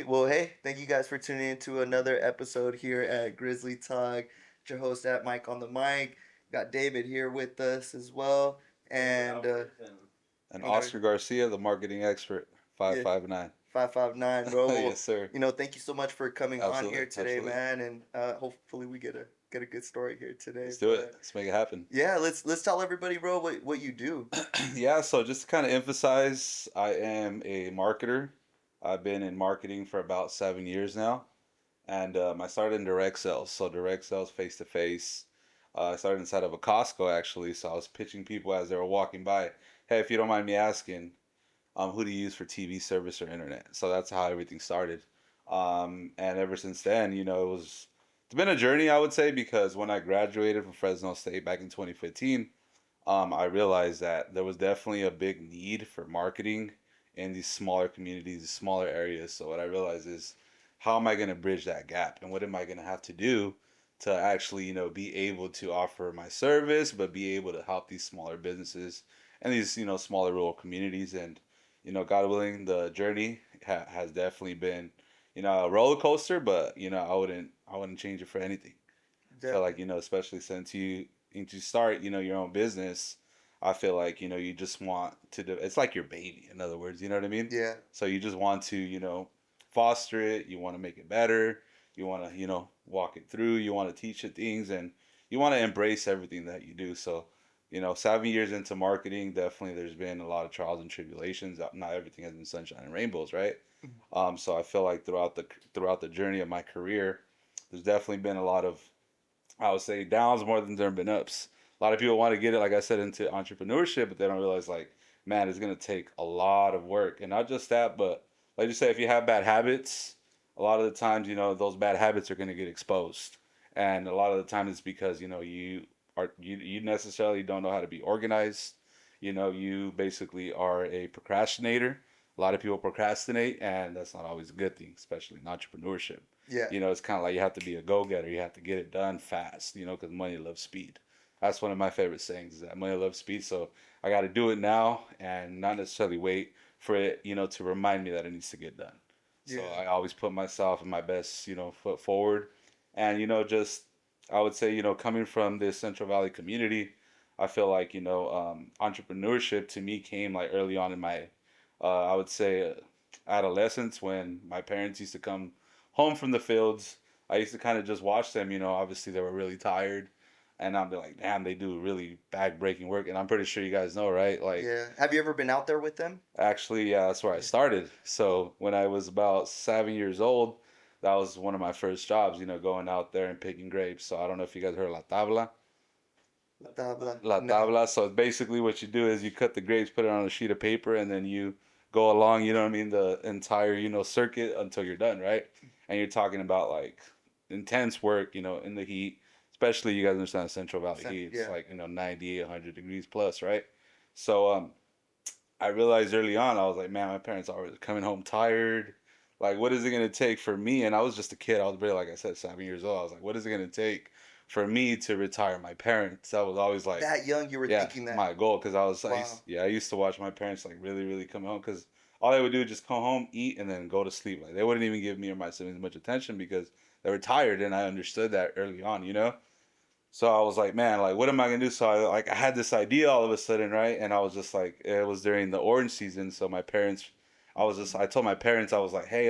Well, hey, thank you guys for tuning in to another episode here at Grizzly Talk. It's your host at Mike on the mic. Got David here with us as well, and And you know, Oscar Garcia, the marketing expert, yeah, 559. 559, bro. Well, Yes, sir. thank you so much for coming on Absolutely. here today, Absolutely. man, and hopefully we get a good story here today. Let's do it. But Let's make it happen. yeah, let's tell everybody, bro, what you do. Yeah, so just to kind of emphasize, I am a marketer. I've been in marketing for about 7 years now. And I started in direct sales. So, direct sales face to face. I started inside of a Costco actually. So, I was pitching people as they were walking by, hey, if you don't mind me asking, who do you use for TV service or internet? So that's how everything started. And ever since then, it's been a journey, I would say, because when I graduated from Fresno State back in 2015, I realized that there was definitely a big need for marketing in these smaller communities, these smaller areas. So what I realized is, how am I going to bridge that gap, and what am I going to have to do to actually, be able to offer my service, but be able to help these smaller businesses and these, smaller rural communities. And God willing, the journey has definitely been, a roller coaster, but I wouldn't change it for anything. I feel like, Definitely. especially since you start, your own business, I feel like, you just want to do, it's like your baby, in other words, you know what I mean? Yeah. So you just want to, foster it, you want to make it better, you want to, walk it through, you want to teach it things, and you want to embrace everything that you do. So, 7 years into marketing, definitely there's been a lot of trials and tribulations. Not everything has been sunshine and rainbows, right? So I feel like throughout the journey of my career, there's definitely been a lot of, I would say, downs more than there have been ups. A lot of people want to get it, like I said, into entrepreneurship, but they don't realize, like, man, it's gonna take a lot of work, and not just that, but like you say, if you have bad habits, a lot of the times, those bad habits are gonna get exposed, and a lot of the time it's because you necessarily don't know how to be organized. You basically are a procrastinator. A lot of people procrastinate, and that's not always a good thing, especially in entrepreneurship. Yeah. It's kind of like you have to be a go-getter. You have to get it done fast, because money loves speed. That's one of my favorite sayings, is that money loves speed. So I got to do it now and not necessarily wait for it, to remind me that it needs to get done. So Yeah. I always put myself and my best, foot forward. And, just, I would say, coming from this Central Valley community, I feel like, entrepreneurship to me came like early on in my, I would say, adolescence, when my parents used to come home from the fields. I used to kind of just watch them. Obviously they were really tired, and I'd be like, damn, they do really back-breaking work. And I'm pretty sure you guys know, right? Like, Yeah. Have you ever been out there with them? actually, yeah, that's where I Yeah. started. So when I was about 7 years old, that was one of my first jobs. Going out there and picking grapes. So I don't know if you guys heard La Tabla. La tabla. La No. tabla. So basically, what you do is you cut the grapes, put it on a sheet of paper, and then you go along. You know what I mean? The entire circuit until you're done, right? And you're talking about like intense work. In the heat, especially you guys understand Central Valley heat. It's Yeah. like 98, 100 degrees plus, right? So I realized early on, I was like, man, my parents are always coming home tired. Like, what is it gonna take for me? And I was just a kid. I was really, like I said, 7 years old. I was like, what is it gonna take for me to retire my parents? That was always like, That young, you were yeah, thinking that. my goal. Cause Wow. I used to watch my parents like really, really come home. Cause all they would do is just come home, eat, and then go to sleep. Like they wouldn't even give me or my siblings much attention because they were tired, and I understood that early on. So I was like, man, like, what am I gonna do? So I had this idea all of a sudden, right? And I was just like, it was during the orange season, so I told my parents, I was like, hey,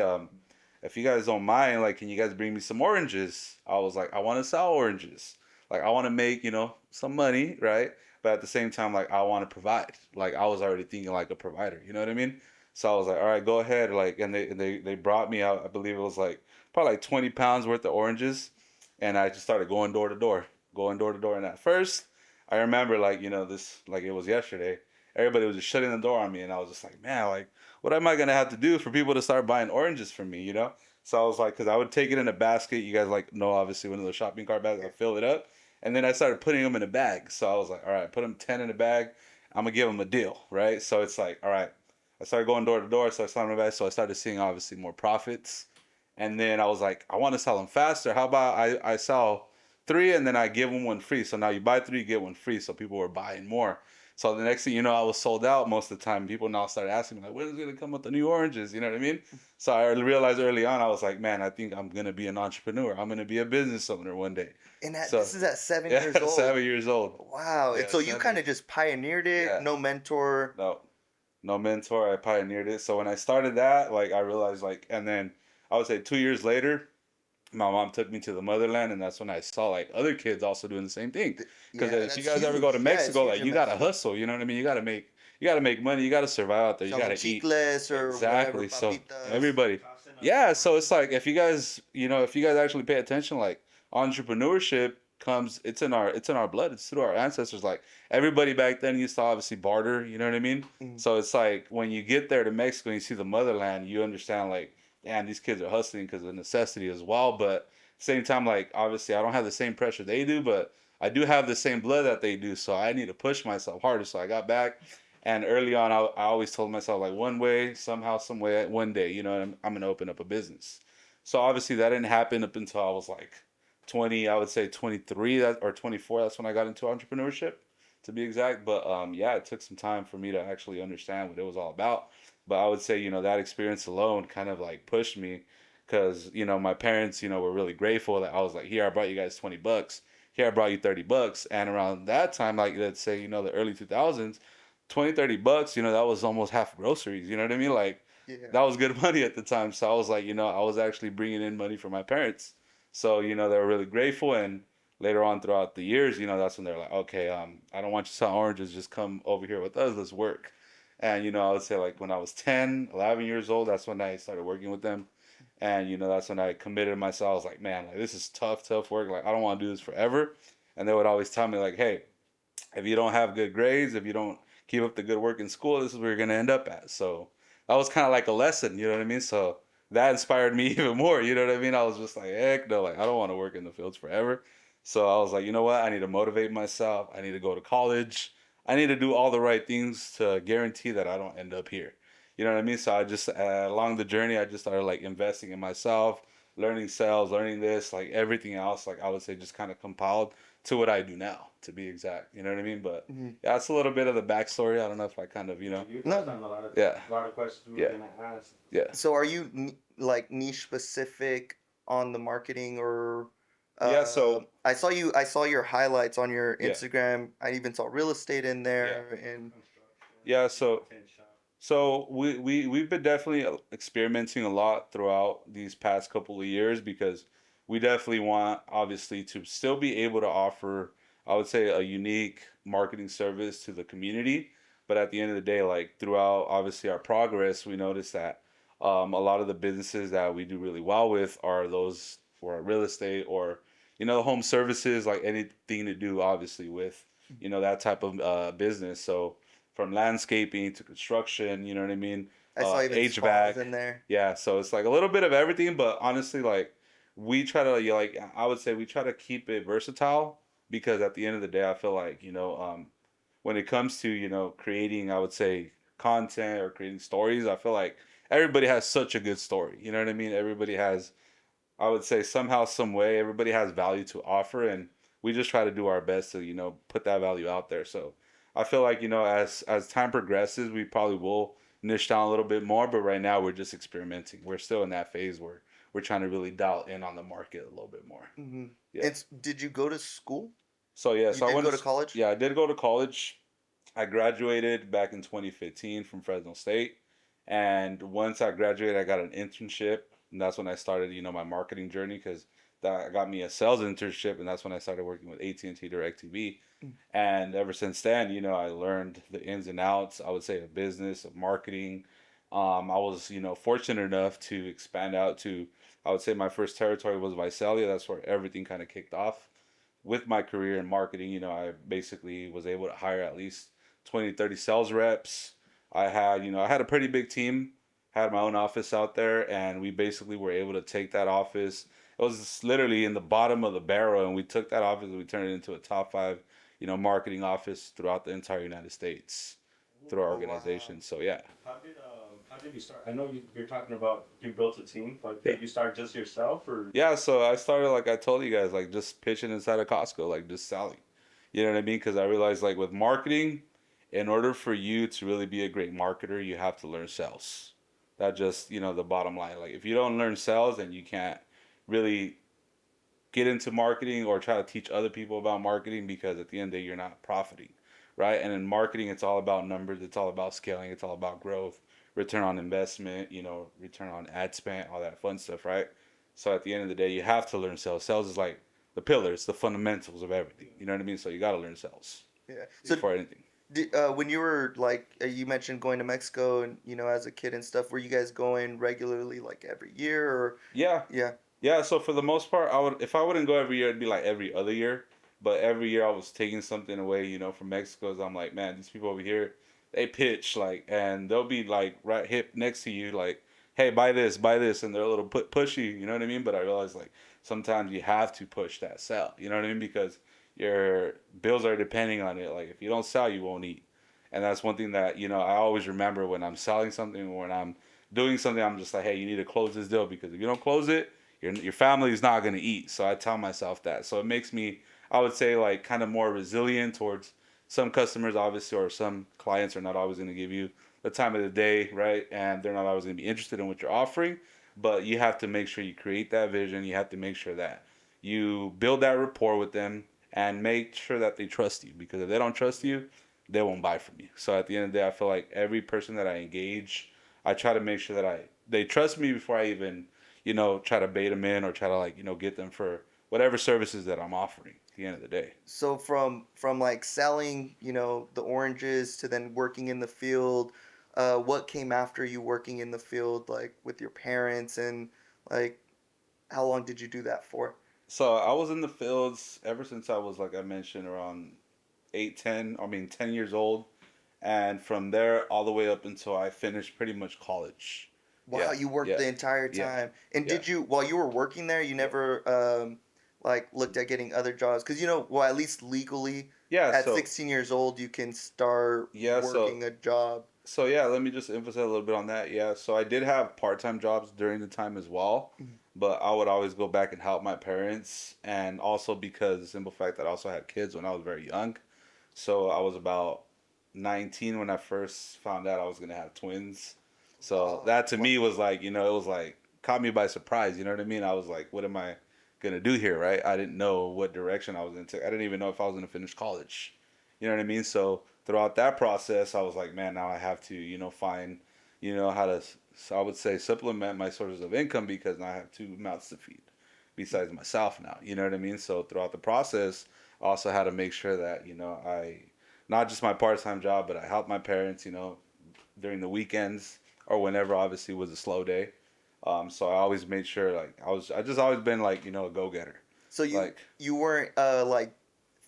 if you guys don't mind, like, can you guys bring me some oranges? I was like, I want to sell oranges, like, I want to make some money, right? But at the same time, like, I want to provide. Like, I was already thinking like a provider, you know what I mean? So I was like, all right, go ahead, like, and they brought me out. I believe it was like probably like 20 pounds worth of oranges, and I just started going door to door. And at first, I remember like this like it was yesterday. Everybody was just shutting the door on me, and I was just like, man, like what am I gonna have to do for people to start buying oranges from me? So I was like, because I would take it in a basket. You guys like know obviously one of those shopping cart bags. I fill it up, and then I started putting them in a bag. So I was like, all right, put them 10 in a bag. I'm gonna give them a deal, right? So it's like, all right. I started going door to door, so I started my bag. So I started seeing obviously more profits. And then I was like, I want to sell them faster. How about I sell three and then I give them one free? So now you buy three, you get one free. So people were buying more. So the next thing you know, I was sold out most of the time. People now started asking me like, when is it gonna come with the new oranges? You know what I mean? So I realized early on, I was like, man, I think I'm gonna be an entrepreneur. I'm gonna be a business owner one day. And So this is at 7 years yeah, old. 7 years old. Wow. And Yeah, so you kind 7. of just pioneered it, Yeah, no mentor. no, no mentor. I pioneered it. So when I started that, like I realized like, and then I would say 2 years later, my mom took me to the motherland, and that's when I saw like other kids also doing the same thing. Because Yeah, if you that's guys ever go to huge. Yeah, it's Mexico, huge like in you gotta Mexico. hustle. You know what I mean? You gotta make money. You gotta survive out there. You Selling gotta eat. chicles or whatever, Exactly. So papitas. everybody, yeah. So it's like if you guys, if you guys actually pay attention, like entrepreneurship comes, it's in our blood. It's through our ancestors. Like everybody back then used to obviously barter. You know what I mean? Mm. So it's like when you get there to Mexico and you see the motherland, you understand like, damn, these kids are hustling because of necessity as well. But same time, like obviously I don't have the same pressure they do, but I do have the same blood that they do. So I need to push myself harder. So I got back, and early on, I always told myself like one way, somehow, some way, one day, I'm gonna open up a business. So obviously that didn't happen up until I was like 20, I would say 23 or 24. That's when I got into entrepreneurship, to be exact. But yeah, it took some time for me to actually understand what it was all about. But I would say, that experience alone kind of like pushed me because, my parents, were really grateful that I was like, here, I brought you guys $20. Here, I brought you $30. And around that time, like let's say, the early 2000s, 20, $30, that was almost half groceries. You know what I mean? Like Yeah. that was good money at the time. So I was like, I was actually bringing in money for my parents. So, they were really grateful. And later on throughout the years, that's when they're like, okay, I don't want you to sell oranges. Just come over here with us. Let's work. And, I would say like when I was 10, 11 years old, that's when I started working with them. And, that's when I committed myself. I was like, man, like this is tough, tough work. Like I don't want to do this forever. And they would always tell me like, hey, if you don't have good grades, if you don't keep up the good work in school, this is where you're gonna end up at. So that was kind of like a lesson, you know what I mean? So that inspired me even more, you know what I mean? I was just like, heck no, like I don't want to work in the fields forever. So I was like, you know what? I need to motivate myself. I need to go to college. I need to do all the right things to guarantee that I don't end up here. You know what I mean? So I just along the journey, I just started like investing in myself, learning sales, learning this, like everything else. Like I would say, just kind of compiled to what I do now, to be exact. You know what I mean? But Mhm. yeah, that's a little bit of the backstory. I don't know if I kind of, You touched No. on yeah, a lot of questions we were yeah, gonna ask. yeah, So are you like niche specific on the marketing or yeah. So I saw your highlights on your yeah, Instagram. I even saw real estate in yeah, there and yeah. Construction, So tin shop. So we've been definitely experimenting a lot throughout these past couple of years because we definitely want obviously to still be able to offer, I would say, a unique marketing service to the community. But at the end of the day, like throughout obviously our progress, we noticed that a lot of the businesses that we do really well with are those for real estate or home services, like anything to do obviously with that type of business. So from landscaping to construction, you know what I mean? I saw even spas HVAC. in there. Yeah, so it's like a little bit of everything, but honestly, like we try to like I would say we try to keep it versatile because at the end of the day, I feel like when it comes to creating, I would say content or creating stories, I feel like everybody has such a good story. You know what I mean? Everybody has, I would say somehow, some way, everybody has value to offer, and we just try to do our best to put that value out there. So I feel like as time progresses, we probably will niche down a little bit more, but right now we're just experimenting. We're still in that phase where we're trying to really dial in on the market a little bit more. Hmm. Yeah. And did you go to school? So yeah, You so I did went go to to college? yeah, I did go to college. I graduated back in 2015 from Fresno State. And once I graduated, I got an internship. And that's when I started, my marketing journey because that got me a sales internship. And that's when I started working with AT&T DirecTV. Mm. And ever since then, I learned the ins and outs, I would say, of business, of marketing. I was, fortunate enough to expand out to, I would say my first territory was Visalia. That's where everything kind of kicked off with my career in marketing. I basically was able to hire at least 20, 30 sales reps. I had a pretty big team, had my own office out there, and we basically were able to take that office. It was literally in the bottom of the barrel, and we took that office and we turned it into a top five, marketing office throughout the entire United States through our Oh wow. organization. So yeah. How did you start? I know you're talking about you built a team, but Yeah. did you start just yourself or? Yeah, so I started like I told you guys, like just pitching inside of Costco, like just selling. You know what I mean? Because I realized like with marketing, in order for you to really be a great marketer, you have to learn sales. That just, the bottom line. Like if you don't learn sales, then you can't really get into marketing or try to teach other people about marketing, because at the end of the day, you're not profiting, right? And in marketing, it's all about numbers, it's all about scaling, it's all about growth, return on investment, return on ad spend, all that fun stuff, right? So at the end of the day, you have to learn sales. Sales is like the pillars, the fundamentals of everything. You know what I mean? So you got to learn sales Yeah. So before anything. when you were like you mentioned going to Mexico and as a kid and stuff, were you guys going regularly like every year or Yeah, yeah? yeah. So for the most part, I would, if I wouldn't go every year, it'd be like every other year. But every year I was taking something away, from Mexico. So I'm like, man, these people over here, they pitch like, and they'll be like right hip next to you, like, hey, buy this, and they're a little pushy. You know what I mean? But I realized like sometimes you have to push that sell. You know what I mean? Because your bills are depending on it. Like if you don't sell, you won't eat. And that's one thing that I always remember when I'm selling something or when I'm doing something. I'm just like, hey, you need to close this deal, because if you don't close it, your family is not going to eat. So I tell myself that. So it makes me, I would say, like kind of more resilient towards some customers, obviously, or some clients are not always going to give you the time of the day, right? And they're not always going to be interested in what you're offering. But you have to make sure you create that vision. You have to make sure that you build that rapport with them and make sure that they trust you, because if they don't trust you, they won't buy from you. So at the end of the day, I feel like every person that I engage, I try to make sure that they trust me before I even try to bait them in or try to like, get them for whatever services that I'm offering at the end of the day. So from like selling, the oranges to then working in the field, what came after you working in the field, like with your parents, and like how long did you do that for? So I was in the fields ever since I was, like I mentioned, around 10 years old. And from there all the way up until I finished pretty much college. Wow, Yeah, you worked yeah, the entire yeah, time. And yeah, did you, while you were working there, you yeah. never like looked at getting other jobs? Because well, at least legally, Yeah, at so 16 years old, you can start yeah, so working a job. So yeah, let me just emphasize a little bit on that. Yeah, so I did have part-time jobs during the time as well, Mhm. but I would always go back and help my parents, and also because the simple fact that I also had kids when I was very young. So I was about 19 when I first found out I was gonna have twins. So Oh, that to wow. me was like, it was like caught me by surprise. You know what I mean? I was like, what am I gonna do here, right? I didn't know what direction I was gonna take. I didn't even know if I was gonna finish college. You know what I mean? So throughout that process, I was like, man, now I have to, find, how to, so I would say, supplement my sources of income, because now I have two mouths to feed besides myself now. You know what I mean? So throughout the process, I also had to make sure that, not just my part time job, but I helped my parents, during the weekends or whenever obviously was a slow day. So I always made sure, like, I just always been like, a go getter. So you Like, you weren't like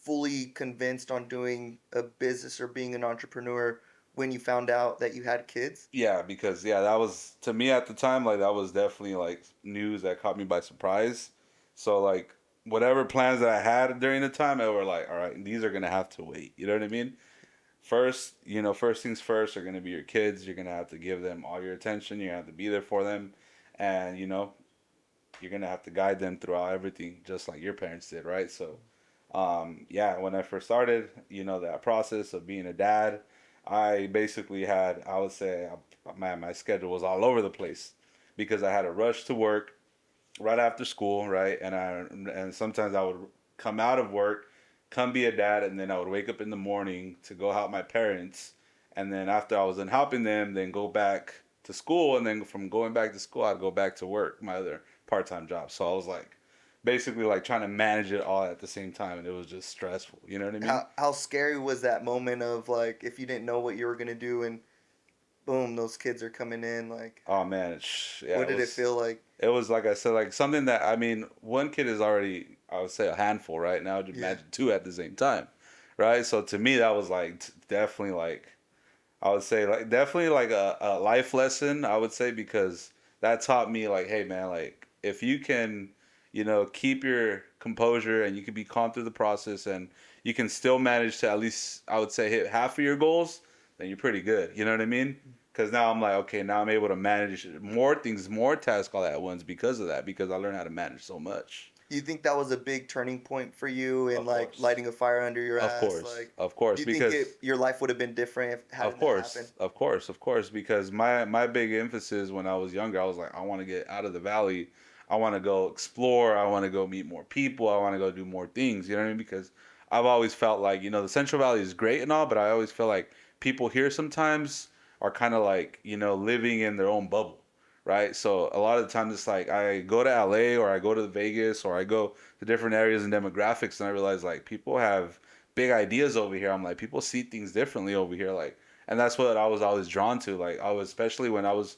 fully convinced on doing a business or being an entrepreneur when you found out that you had kids? yeah, because yeah, that was to me at the time, like that was definitely like news that caught me by surprise. So like whatever plans that I had during the time, I were like, all right, these are gonna have to wait. You know what I mean? First, first things first are gonna be your kids. You're gonna have to give them all your attention. You're gonna have to be there for them, and you're gonna have to guide them throughout everything, just like your parents did, right? So yeah, when I first started, that process of being a dad, I basically had, I would say, my schedule was all over the place, because I had to rush to work right after school, right? And sometimes I would come out of work, come be a dad, and then I would wake up in the morning to go help my parents, and then after I was done helping them, then go back to school, and then from going back to school, I'd go back to work, my other part-time job. So I was like basically like trying to manage it all at the same time, and it was just stressful. You know what I mean? How scary was that moment of like if you didn't know what you were gonna do and boom, those kids are coming in, like Oh man, yeah, what did it feel like? it was like I said, like something that, I mean, one kid is already, I would say, a handful, right? Now Yeah. imagine two at the same time, right? So to me, that was like definitely like, I would say, like definitely like a life lesson, I would say, because that taught me like, hey man, like if you can, keep your composure and you can be calm through the process, and you can still manage to at least, I would say, hit half of your goals, then you're pretty good. You know what I mean? Because now I'm like, okay, now I'm able to manage more things, more tasks all at once because of that, because I learned how to manage so much. You think that was a big turning point for you in Of like course. lighting a fire under your ass? Like, Of do course, you think because your life would have been different if hadn't that happened? of course, because my big emphasis when I was younger, I was like, I want to get out of the valley. I want to go explore. I want to go meet more people. I want to go do more things. You know what I mean? Because I've always felt like, the Central Valley is great and all, but I always feel like people here sometimes are kind of like, living in their own bubble, right? So a lot of the times it's like I go to LA or I go to Vegas or I go to different areas and demographics, and I realize like people have big ideas over here. I'm like, people see things differently over here, like, and that's what I was always drawn to. Like, I was, especially when I was,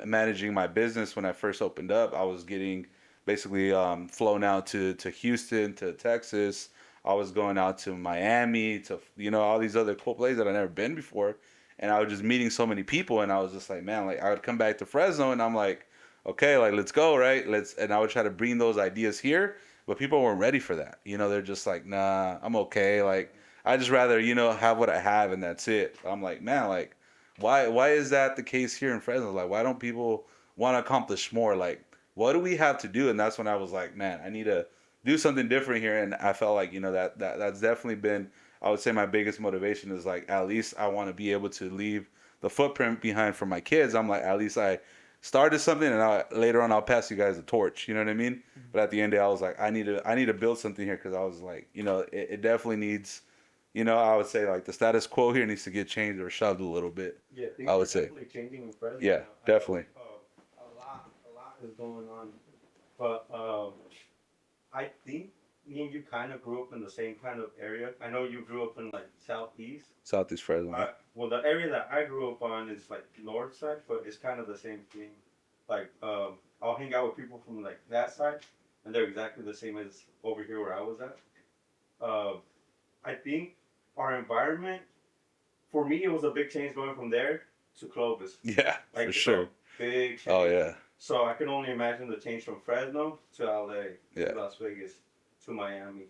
managing my business when I first opened up. I was getting basically flown out to Houston, to Texas. I was going out to Miami, to all these other cool places that I've never been before, and I was just meeting so many people, and I was just like, man, like I would come back to Fresno, and I'm like, okay, like let's go, right? And I would try to bring those ideas here, but people weren't ready for that. They're just like, nah, I'm okay. Like, I just rather, have what I have and that's it. I'm like, man, like, why is that the case here in Fresno? Like, why don't people want to accomplish more? Like, what do we have to do? And that's when I was like, man, I need to do something different here. And I felt like, that's definitely been, I would say my biggest motivation is like, at least I want to be able to leave the footprint behind for my kids. I'm like, at least I started something, and later on I'll pass you guys the torch. You know what I mean? But at the end of the day, I was like, I need to build something here, because I was like, it definitely needs, I would say like the status quo here needs to get changed or shoved a little bit. Yeah, I things are would say, definitely changing in Fresno yeah, now. I know definitely. a lot is going on, but I think me and you kind of grew up in the same kind of area. I know you grew up in like southeast. Southeast Fresno. Yeah. Well, the area that I grew up on is like north side, but it's kind of the same thing. Like, I'll hang out with people from like that side, and they're exactly the same as over here where I was at. Uh, I think our environment, for me, it was a big change going from there to Clovis. Yeah, Like, for it's sure. a big change. Oh yeah, So I can only imagine the change from Fresno to LA yeah, to Las Vegas to Miami.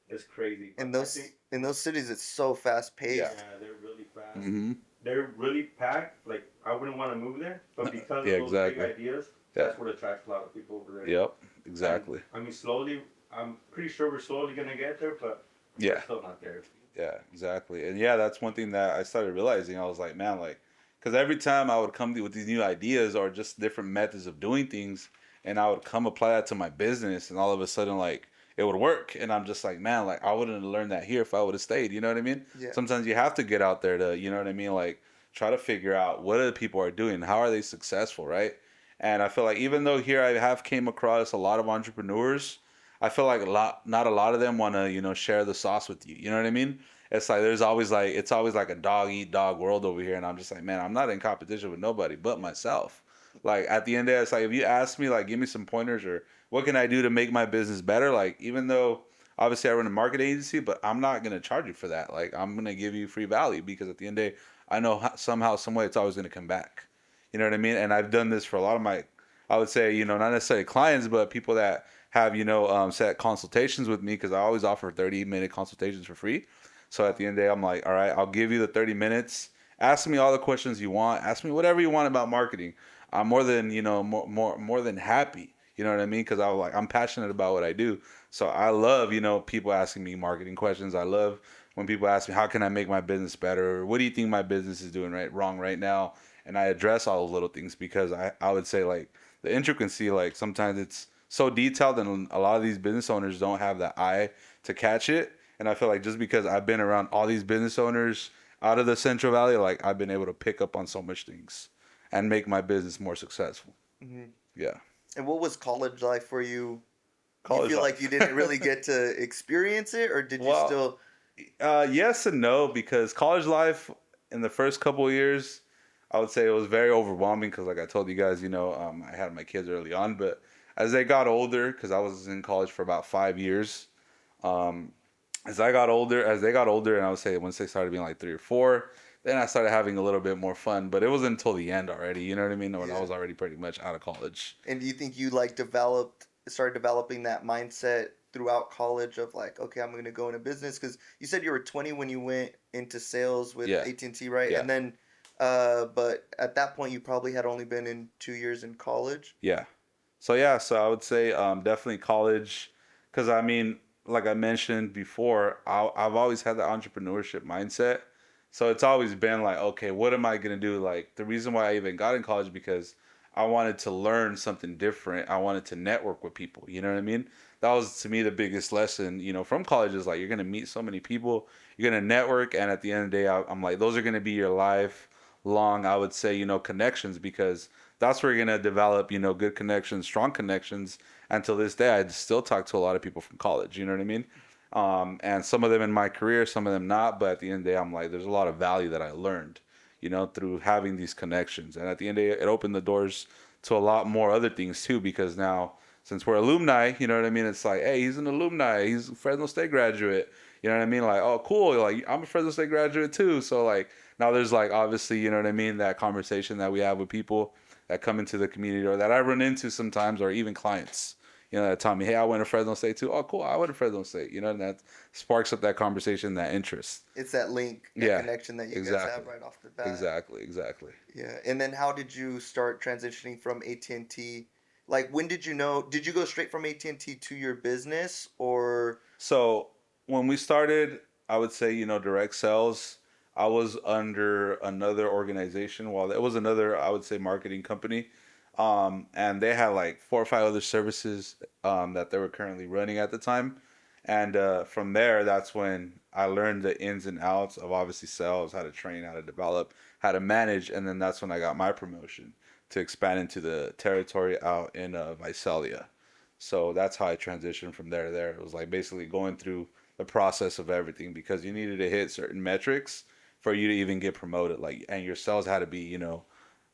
It's crazy. In But I think, those cities, it's so fast yeah. paced. yeah, they're really fast. Mm-hmm. They're really packed. Like, I wouldn't want to move there, but because Yeah, of those big exactly. ideas, Yeah. that's what attracts a lot of people over there. Yep, And, exactly. I mean, slowly, I'm pretty sure we're slowly gonna get there, but Yeah. we're still not there. Yeah, exactly. And yeah, that's one thing that I started realizing. I was like, man, like, because every time I would come with these new ideas or just different methods of doing things, and I would come apply that to my business, and all of a sudden, like, it would work. And I'm just like, man, like, I wouldn't have learned that here if I would have stayed. You know what I mean? Yeah. Sometimes you have to get out there to, you know what I mean? Like, try to figure out what other people are doing, how are they successful, right? And I feel like even though here I have came across a lot of entrepreneurs, I feel like not a lot of them want to, share the sauce with you. You know what I mean? It's like it's always like a dog eat dog world over here, and I'm just like, man, I'm not in competition with nobody but myself. Like at the end of it, it's like if you ask me, like, give me some pointers or what can I do to make my business better. Like even though obviously I run a marketing agency, but I'm not gonna charge you for that. Like I'm gonna give you free value because at the end of the day, I know somehow, some way, it's always gonna come back. You know what I mean? And I've done this for a lot of my, I would say, not necessarily clients, but people that have set consultations with me because I always offer 30-minute consultations for free. So at the end of the day, I'm like, all right, I'll give you the 30 minutes. Ask me all the questions you want. Ask me whatever you want about marketing. I'm more than more than happy. You know what I mean? Because I'm passionate about what I do. So I love people asking me marketing questions. I love when people ask me how can I make my business better. What do you think my business is doing wrong right now? And I address all those little things because I would say like the intricacy, like sometimes it's so detailed and a lot of these business owners don't have the eye to catch it. And I feel like just because I've been around all these business owners out of the Central Valley, like I've been able to pick up on so much things and make my business more successful. Hmm. Yeah. And what was college life for you? You College feel like you didn't really life. get to experience it, or did you Well, still? yes and no, because college life in the first couple of years, I would say it was very overwhelming because, like I told you guys, I had my kids early on, but as they got older, because I was in college for about 5 years, um, as they got older, and I would say once they started being like 3 or 4, then I started having a little bit more fun. But it was until the end already. You know what I mean? When I Yeah. was already pretty much out of college. And do you think you like started developing that mindset throughout college of like, okay, I'm going to go into business? Because you said you were 20 when you went into sales with Yeah, AT&T, right? yeah, And then, but at that point, you probably had only been in 2 years in college. yeah. So yeah, so I would say definitely college, because I mean, like I mentioned before, I've always had the entrepreneurship mindset. So it's always been like, okay, what am I gonna do? Like the reason why I even got in college because I wanted to learn something different. I wanted to network with people. You know what I mean? That was to me the biggest lesson. From college is like you're gonna meet so many people, you're gonna network, and at the end of the day, I'm like those are gonna be your lifelong, I would say, connections because that's where you're gonna develop, good connections, strong connections. Until this day, I still talk to a lot of people from college. You know what I mean? And some of them in my career, some of them not. But at the end of the day, I'm like, there's a lot of value that I learned, through having these connections. And at the end of the day, it opened the doors to a lot more other things too. Because now, since we're alumni, you know what I mean? It's like, hey, he's an alumni. He's a Fresno State graduate. You know what I mean? Like, oh, cool. Like, I'm a Fresno State graduate too. So like, now there's like obviously, you know what I mean? That conversation that we have with people that come into the community or that I run into sometimes, or even clients, that tell me, hey, I went to Fresno State too. Oh, cool, I went to Fresno State. And that sparks up that conversation, that interest. It's that link, that Yeah, connection that you guys exactly, have right off the bat. exactly. Yeah. And then how did you start transitioning from AT&T? Like when did you know, did you go straight from AT&T to your business or So when we started, I would say, direct sales. I was under another organization. Well, it was another, I would say, marketing company. And they had like 4 or 5 other services that they were currently running at the time. And from there, that's when I learned the ins and outs of obviously sales, how to train, how to develop, how to manage. And then that's when I got my promotion to expand into the territory out in Visalia. So that's how I transitioned from there to there. It was like basically going through the process of everything because you needed to hit certain metrics for you to even get promoted. Like, and your sales had to be,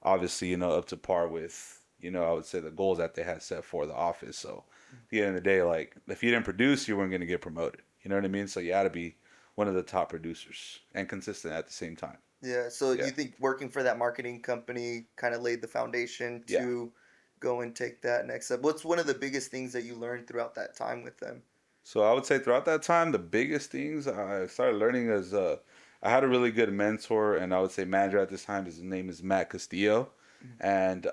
obviously, up to par with, I would say the goals that they had set for the office. So at the end of the day, like if you didn't produce, you weren't going to get promoted. You know what I mean? So you had to be one of the top producers and consistent at the same time. yeah, so Yeah. you think working for that marketing company kind of laid the foundation Yeah. to go and take that next step? What's one of the biggest things that you learned throughout that time with them? So I would say throughout that time, the biggest things I started learning is I had a really good mentor, and I would say manager at this time. His name is Matt Castillo, and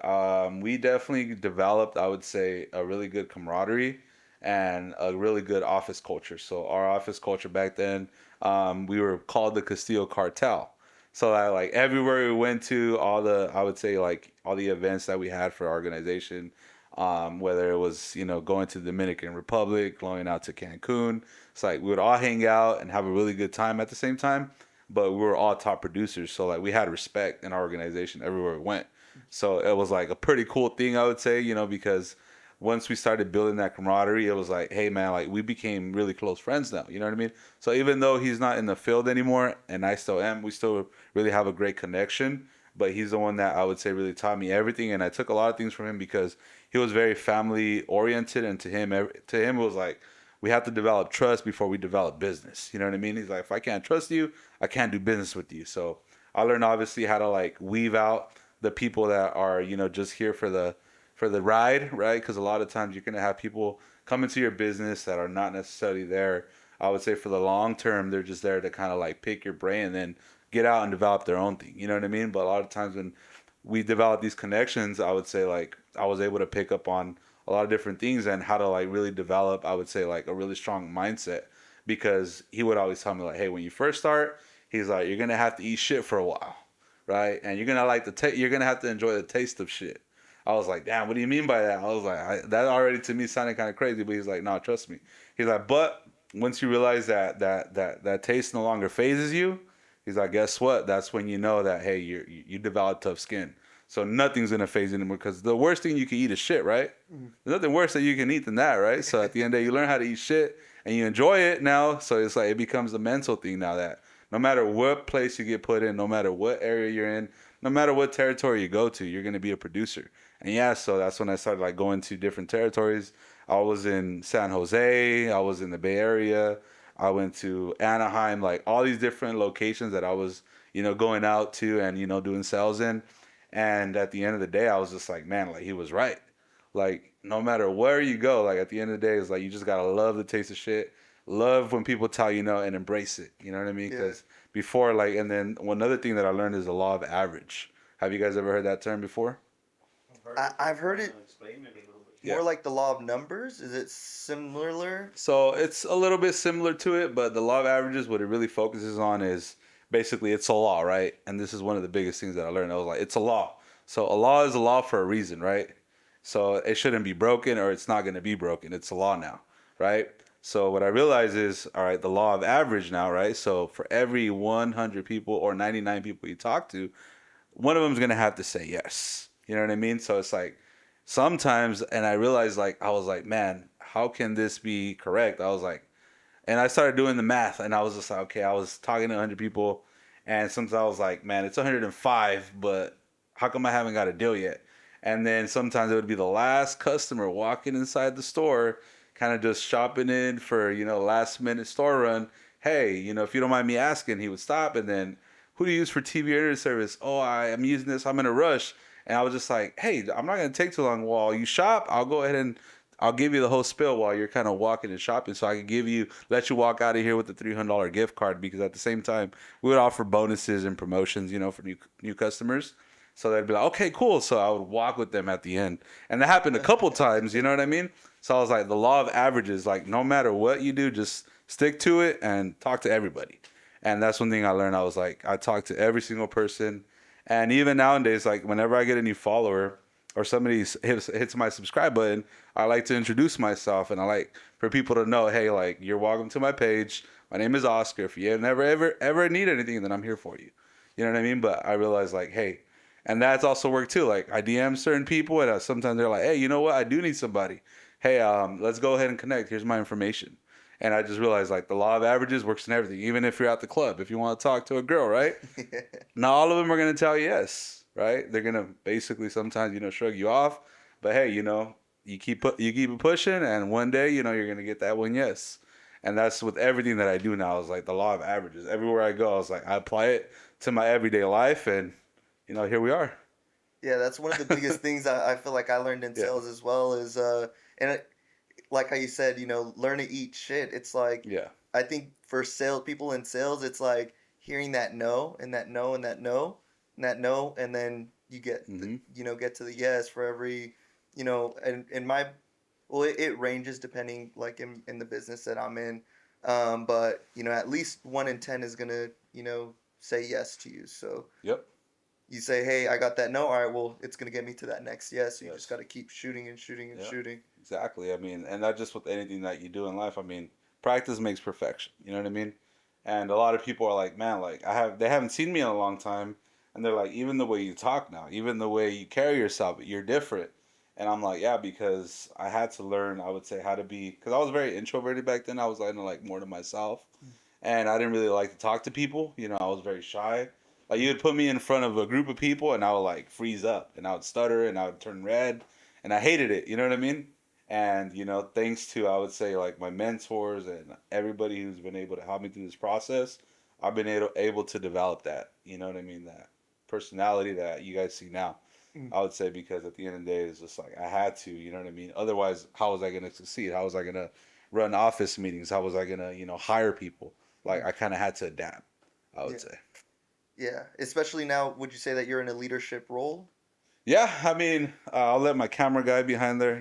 we definitely developed, I would say, a really good camaraderie and a really good office culture. So our office culture back then, we were called the Castillo Cartel. So that like everywhere we went to, all the I would say like all the events that we had for our organization, whether it was going to the Dominican Republic, going out to Cancun. It's like we would all hang out and have a really good time at the same time, but we were all top producers, so like we had respect in our organization everywhere we went. So it was like a pretty cool thing, I would say, because once we started building that camaraderie, it was like, hey man, like we became really close friends now. You know what I mean? So even though he's not in the field anymore, and I still am, we still really have a great connection. But he's the one that I would say really taught me everything, and I took a lot of things from him because he was very family oriented, and to him it was like we have to develop trust before we develop business. You know what I mean? He's like, if I can't trust you, I can't do business with you. So I learned obviously how to like weave out the people that are just here for the ride, right? Because a lot of times you're gonna have people come into your business that are not necessarily there. I would say for the long term, they're just there to kind of like pick your brain and then get out and develop their own thing. You know what I mean? But a lot of times when we develop these connections, I would say like I was able to pick up on a lot of different things and how to like really develop, I would say, like a really strong mindset because he would always tell me like, hey, when you first start, he's like, you're gonna have to eat shit for a while, right? And you're gonna like you're gonna have to enjoy the taste of shit. I was like, damn, what do you mean by that? I was like, that already to me sounded kind of crazy, but he's like, no, trust me. He's like, but once you realize that taste no longer phases you, he's like, guess what? That's when you know that hey, you develop tough skin. So nothing's gonna phase you anymore because the worst thing you can eat is shit, right? There's nothing worse that you can eat than that, right? So at the end of the day, you learn how to eat shit and you enjoy it now. So it's like it becomes a mental thing now that no matter what place you get put in, no matter what area you're in, no matter what territory you go to, you're gonna be a producer. And yeah, so that's when I started like going to different territories. I was in San Jose, I was in the Bay Area, I went to Anaheim, like all these different locations that I was, going out to and doing sales in. And at the end of the day, I was just like, man, like he was right. Like no matter where you go, like at the end of the day, it's like you just gotta love the taste of shit. Love when people tell you no and embrace it. You know what I mean? Yeah. Because before, like, and then one other thing that I learned is the law of average. Have you guys ever heard that term before? I've heard I, it, but I've heard kind it. of explain it a little bit. Yeah. more like the law of numbers? Is it similar? So it's a little bit similar to it, but the law of averages, what it really focuses on is basically it's a law, right? And this is one of the biggest things that I learned. I was like, it's a law. So a law is a law for a reason, right? So it shouldn't be broken or it's not going to be broken. It's a law now, right? So what I realize is, all right, the law of average now, right? So for every 100 people or 99 people you talk to, one of them's gonna have to say yes. You know what I mean? So it's like sometimes, and I realized like I was like, man, how can this be correct? I was like, and I started doing the math, and I was just like, okay, I was talking to 100 people, and sometimes I was like, man, it's 105, but how come I haven't got a deal yet? And then sometimes it would be the last customer walking inside the store, kind of just shopping in for, last minute store run. Hey, if you don't mind me asking, he would stop, and then, who do you use for TV or internet service? Oh, I am using this. I'm in a rush. And I was just like, hey, I'm not going to take too long. While you shop, I'll go ahead and I'll give you the whole spill while you're kind of walking and shopping, so I can let you walk out of here with the $300 gift card. Because at the same time, we would offer bonuses and promotions, for new customers. So they'd be like, okay, cool. So I would walk with them at the end, and that happened a couple times. You know what I mean? So I was like, the law of averages, like no matter what you do, just stick to it and talk to everybody. And that's one thing I learned. I was like, I talk to every single person, and even nowadays, like whenever I get a new follower or somebody hits my subscribe button, I like to introduce myself, and I like for people to know, hey, like you're welcome to my page. My name is Oscar. If you never ever need anything, then I'm here for you. You know what I mean? But I realized like, hey, and that's also worked too. Like I DM certain people, and sometimes they're like, hey, you know what? I do need somebody. Hey, let's go ahead and connect. Here's my information. And I just realized like the law of averages works in everything. Even if you're at the club, if you want to talk to a girl, right? Yeah. Not all of them are gonna tell you yes, right? They're gonna basically sometimes shrug you off, but hey, you keep it pushing, and one day you're gonna get that one yes, and that's with everything that I do now. Is like the law of averages. Everywhere I go, I was like I apply it to my everyday life, and here we are. Yeah, that's one of the biggest things I feel like I learned in Yeah, sales as well is and like how you said, learn to eat shit. It's like yeah, I think for sales people in sales, it's like hearing that no and that no and that no and that no, and then you hmm get to the yes for every, and in my well, it ranges depending like in the business that I'm in, but at least 1 in 10 is gonna say yes to you. So yep, you say, hey, I got that no. All right, well, it's gonna get me to that next yes. So you just yes. got to keep shooting and shooting and Yeah, shooting. exactly. I mean, and not just with anything that you do in life. I mean, practice makes perfection. You know what I mean? And a lot of people are like, man, like they haven't seen me in a long time, and they're like, even the way you talk now, even the way you carry yourself, you're different. And I'm like, yeah, because I had to learn. I would say how to be, because I was very introverted back then. I was like more to myself, and I didn't really like to talk to people. I was very shy. Like you would put me in front of a group of people, and I would like freeze up, and I would stutter, and I would turn red, and I hated it. You know what I mean? And thanks to I would say like my mentors and everybody who's been able to help me through this process, I've been able to develop that. You know what I mean? That personality that you guys see now. Mm. I would say because at the end of the day, it's just like I had to. You know what I mean? Otherwise, how was I going to succeed? How was I going to run office meetings? How was I going to hire people? Like Mm. I kind of had to adapt. I Yeah, would say. yeah. Especially now, would you say that you're in a leadership role? Yeah, I mean, I'll let my camera guy behind there,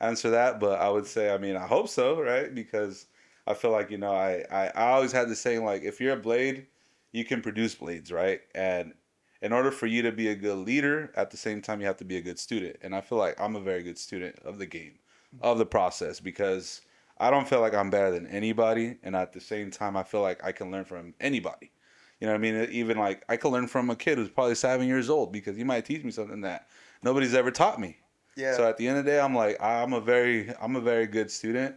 answer that. But I would say, I mean, I hope so, right? Because I feel like, I always had the saying, like, if you're a blade, you can produce blades, right? And in order for you to be a good leader, at the same time, you have to be a good student. And I feel like I'm a very good student of the game, of the process, because I don't feel like I'm better than anybody. And at the same time, I feel like I can learn from anybody. You know what I mean? Even like I could learn from a kid who's probably 7 years old because he might teach me something that nobody's ever taught me. Yeah, So at the end of the day, I'm like I'm a very good student,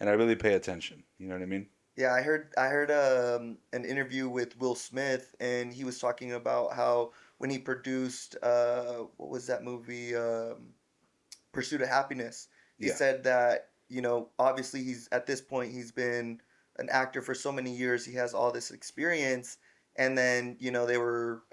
and I really pay attention. You know what I mean? yeah. I heard an interview with Will Smith, and he was talking about how when he produced what was that movie, Pursuit of Happiness, he Yeah, said that obviously he's at this point he's been an actor for so many years, he has all this experience, and then they were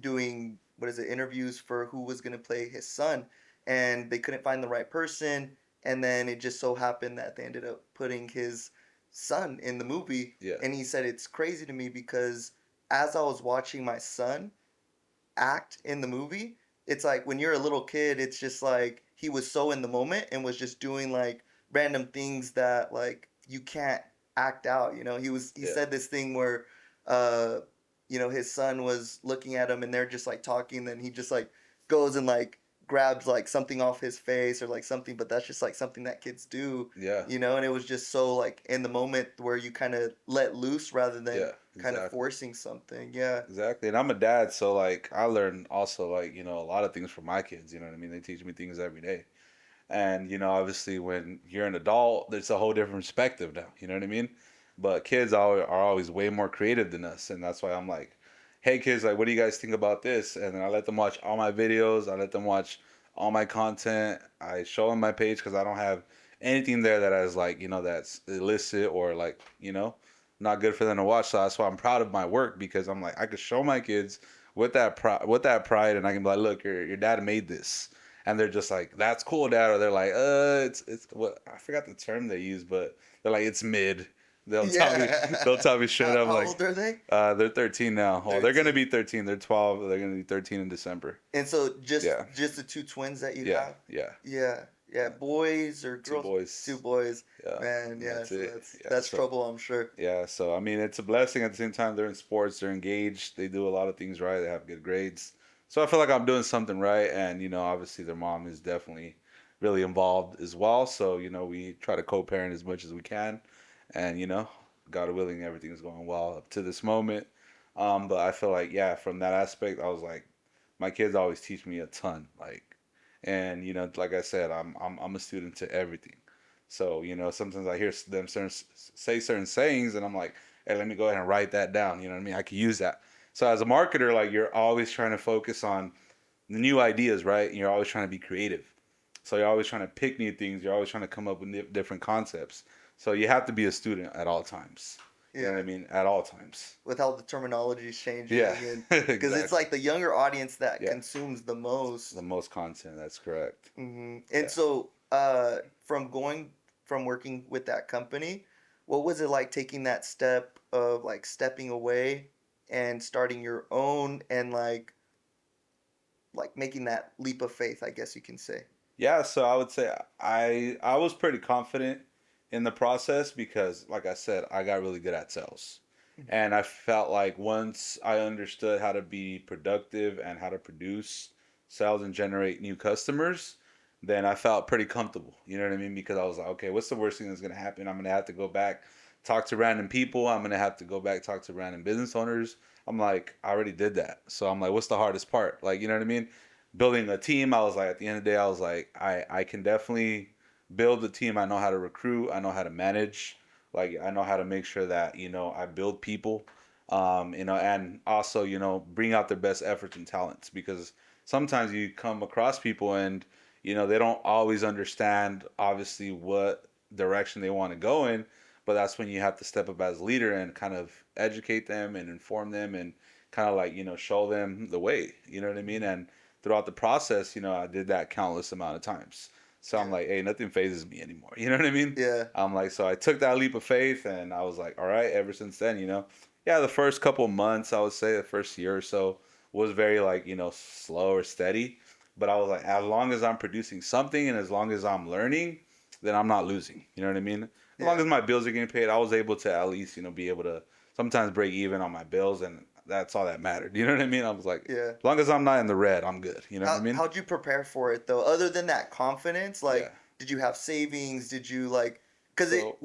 doing what is it, interviews for who was going to play his son, and they couldn't find the right person, and then it just so happened that they ended up putting his son in the movie, yeah, and he said it's crazy to me because as I was watching my son act in the movie, it's like when you're a little kid, it's just like he was so in the moment and was just doing like random things that like you can't act out. He Yeah. said this thing where uh his son was looking at him and they're just like talking, then he just like goes and like grabs like something off his face or like something, but that's just like something that kids do, Yeah. and it was just so like in the moment where you kind of let loose rather than Yeah. kind of Exactly. forcing something. Yeah. Exactly. And I'm a dad, so like I learn also like, a lot of things from my kids, you know what I mean? They teach me things every day. And, obviously when you're an adult, there's a whole different perspective now, you know what I mean? But kids are always way more creative than us. And that's why I'm like, hey kids, like, what do you guys think about this? And then I let them watch all my videos. I let them watch all my content. I show them my page because I don't have anything there that has like, that's illicit or like, not good for them to watch. So that's why I'm proud of my work because I'm like, I could show my kids with that pride and I can be like, look, your dad made this and they're just like, "That's cool, Dad," or they're like, it's what I forgot the term they use, but they're like, "It's mid." They'll Yeah. tell me straight up How like, old are they? they're 13 now. Well, they're gonna 13. be 13. They're 12. They're gonna be 13 in December. And so just Yeah, just the two twins that you yeah, have? yeah, Yeah. Yeah, yeah. boys or Two girls? Two boys. boys. Yeah, Man, and yeah, that's so it. that's Yeah, that's so trouble, I'm sure. yeah, so I mean, it's a blessing at the same time. They're in sports. They're engaged. They do a lot of things right. They have good grades. So I feel like I'm doing something right, and obviously their mom is definitely really involved as well. So we try to co-parent as much as we can, and God willing, everything's going well up to this moment. But I feel like yeah, from that aspect, I was like, my kids always teach me a ton, like, and like I said, I'm a student to everything. So sometimes I hear them say certain sayings, and I'm like, hey, let me go ahead and write that down. You know what I mean? I could use that. So as a marketer, like you're always trying to focus on the new ideas, right? And you're always trying to be creative. So you're always trying to pick new things. You're always trying to come up with different concepts. So you have to be a student at all times. You know what I Yeah. mean? At all times. With how the terminology is Yeah, changing, and because it's exactly. like the younger audience that Yeah, consumes the the most. most content. That's correct. And Yeah. so, from working with that company, what was it like taking that step of like stepping away and starting your own and like making that leap of faith, I guess you can say. Yeah, so I would say I was pretty confident in the process because like I said, I got really good at sales. And I felt like once I understood how to be productive and how to produce sales and generate new customers, then I felt pretty comfortable. You know what I mean? Because I was like, okay, what's the worst thing that's gonna happen? I'm gonna have to go back, talk to random people. I'm gonna have to go back, talk to random business owners. I'm like, I already did that. So I'm like, what's the hardest part? Like, you know what I mean? Building a team, I was like, at the end of the day, I was like, I can definitely build a team. I know how to recruit. I know how to manage. Like, I know how to make sure that, I build people, and also, bring out their best efforts and talents because sometimes you come across people and, they don't always understand, obviously, what direction they want to go in. But that's when you have to step up as a leader and kind of educate them and inform them and kind of like, show them the way. You know what I mean? And throughout the process, I did that countless amount of times. So I'm Yeah. like, hey, nothing phases me anymore. You know what I mean? Yeah. I'm like, so I took that leap of faith and I was like, all right, ever since then, yeah, the first couple of months, I would say the first year or so was very like, slow or steady. But I was like, as long as I'm producing something and as long as I'm learning, then I'm not losing. You know what I mean? As long Yeah. as my bills are getting paid, I was able to at least, be able to sometimes break even on my bills and that's all that mattered. You know what I mean? I was like, Yeah. as long as I'm not in the red, I'm good. You know what I mean? How'd you prepare for it though? Other than that confidence, Yeah. like, did you have savings? Did you like? Because So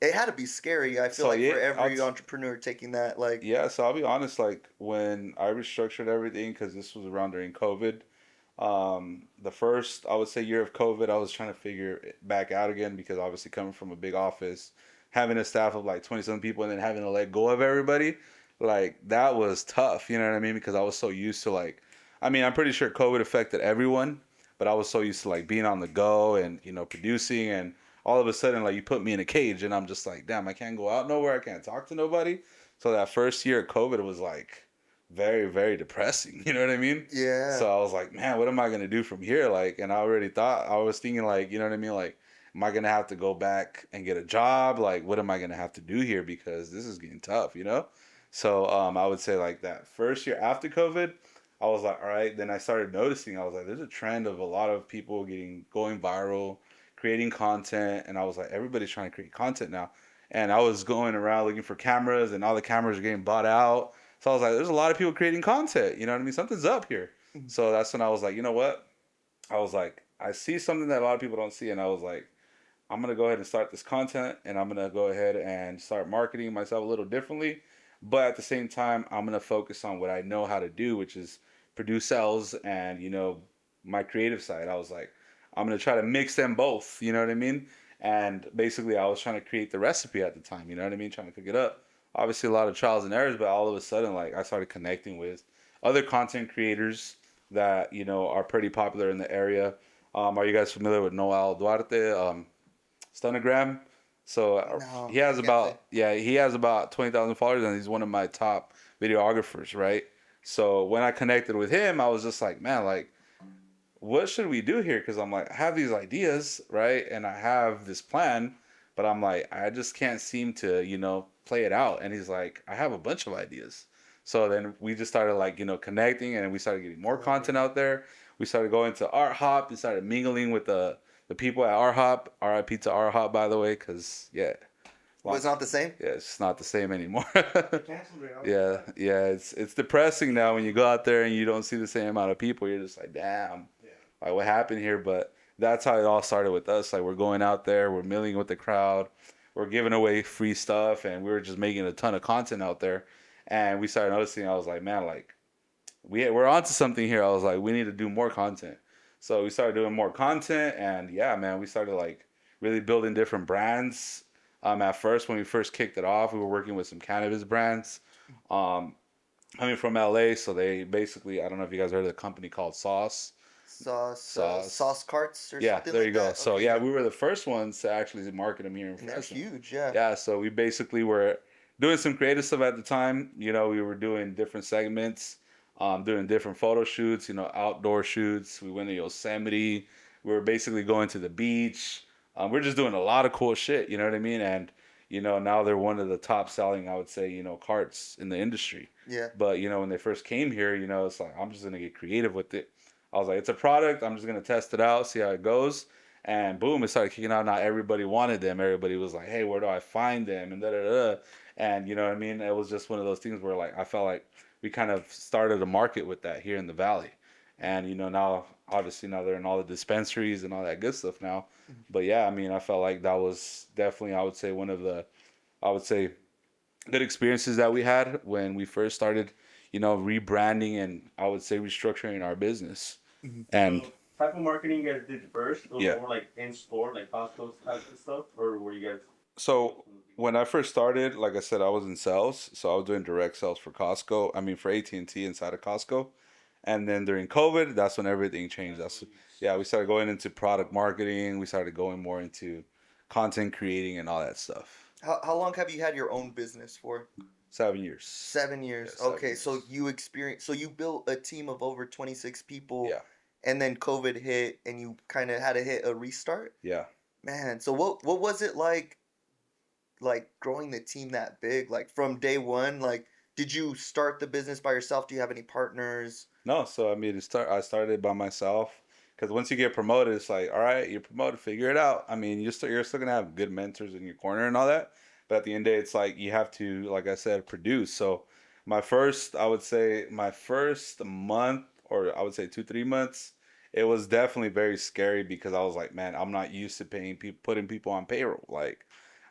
it had to be scary. I feel so like yeah, for every entrepreneur taking that, like, yeah. So I'll be honest. Like when I restructured everything, because this was around during COVID. The first I would say year of COVID, I was trying to figure it back out again because obviously coming from a big office, having a staff of like 20 some people, and then having to let go of everybody, like that was tough. You know what I mean? Because I was so used to like, I mean, I'm pretty sure COVID affected everyone, but I was so used to like being on the go and producing and all of a sudden like you put me in a cage and I'm just like, damn, I can't go out nowhere, I can't talk to nobody. So that first year of COVID was like very, very depressing. You know what I mean? yeah, So I was like, man, what am I gonna do from here? Like, and I already thought I was thinking like, you know what I mean? Like, am I gonna have to go back and get a job? Like, what am I gonna have to do here? Because this is getting tough, you know? So I would say like that first year after COVID, I was like, all right. Then I started noticing, I was like, there's a trend of a lot of people going viral, creating content. And I was like, everybody's trying to create content now. And I was going around looking for cameras, and all the cameras are getting bought out. So I was like, there's a lot of people creating content. You know what I mean? Something's up here. Mhm. So that's when I was like, you know what? I was like, I see something that a lot of people don't see. And I was like, I'm gonna go ahead and start this content, and I'm gonna go ahead and start marketing myself a little differently. But at the same time, I'm gonna focus on what I know how to do, which is produce sales and my creative side. I was like, I'm gonna try to mix them both. You know what I mean? And basically, I was trying to create the recipe at the time. You know what I mean? Trying to cook it up. Obviously, a lot of trials and errors, but all of a sudden, like I started connecting with other content creators that are pretty popular in the area. Are you guys familiar with Noel Duarte? Stonogram. So No, he I has can't say. about he has about 20,000 followers, and he's one of my top videographers, right? So when I connected with him, I was just like, man, like, what should we do here? Because I'm like, I have these ideas, right, and I have this plan, but I'm like, I just can't seem to play it out. And he's like, I have a bunch of ideas. So then we just started like connecting, and we started getting more content Collaborating. out there. We started going to Art Hop. We started mingling with the people at Art Hop. R.I.P. to Art Hop, by the way, because yeah, Was long, not the same. yeah, it's not the same anymore. They canceled it. I was Yeah, surprised. yeah, it's depressing now when you go out there and you don't see the same amount of people. You're just like, damn, Yeah. like what happened here? But that's how it all started with us. Like we're going out there, we're milling with the crowd, we're giving away free stuff, and we were just making a ton of content out there. And we started noticing. I was like, man, like we're onto something here. I was like, we need to do more content. So we started doing more content, and yeah, man, we started like really building different brands. At first, when we first kicked it off, we were working with some cannabis brands. Um, coming from LA, so they basically, I don't know if you guys heard of the company called Sauce Sauce. carts or Yeah, something there like you go. that. So Okay, yeah, yeah, we were the first ones to actually market them here in and they're Fresno. huge. Yeah. Yeah, so we basically were doing some creative stuff at the time. We were doing different segments, doing different photo shoots, outdoor shoots. We went to Yosemite. We were basically going to the beach. We're just doing a lot of cool shit, you know what I mean? And, now they're one of the top selling, I would say, carts in the industry. Yeah. But, when they first came here, it's like, I'm just going to get creative with it. I was like, it's a product. I'm just going to test it out, see how it goes. And boom, it started kicking out. Not everybody wanted them. Everybody was like, "Hey, where do I find them?" And da da da. And you know what I mean? It was just one of those things where like I felt like we kind of started a market with that here in the valley. And now obviously now they're in all the dispensaries and all that good stuff now. Mhm. But yeah, I mean, I felt like that was definitely, I would say, one of the, I would say, good experiences that we had when we first started, rebranding and I would say restructuring our business. Mhm. And So, type of marketing you guys did first? It was yeah. more like in store, like Costco type of stuff, or were you guys So when I first started, like I said, I was in sales, so I was doing direct sales for Costco. I mean, for AT&T inside of Costco. And then during COVID, that's when everything changed. That's what you Yeah, we started going into product okay. marketing. We started going more into content creating and all that stuff. How long have you had your own business for? 7 years. 7 years. Yeah, seven Okay, so years. you built a team of over 26 people, Yeah, and then COVID hit, and you kind of had to hit a restart. yeah. Man, so what was it like growing the team that big? Like from day one, like did you start the business by yourself? Do you have any partners? No, so I mean, I started by myself because once you get promoted, it's like, all right, you're promoted, figure it out. I mean, you're still gonna have good mentors in your corner and all that, but at the end of the day, it's like you have to, like I said, produce. So I would say, my first month, or I would say 2 3 months, it was definitely very scary because I was like, man, I'm not used to paying people, putting people on payroll. Like,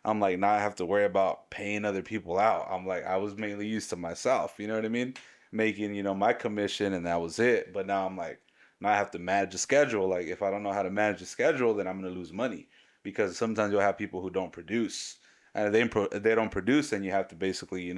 I'm like, now I have to worry about paying other people out. I'm like, I was mainly used to myself. You know what I mean? Making my commission, and that was it. But now I'm like, now I have to manage a schedule. Like if I don't know how to manage a schedule, then I'm gonna lose money because sometimes you'll have people who don't produce, and if they don't produce, then you have to basically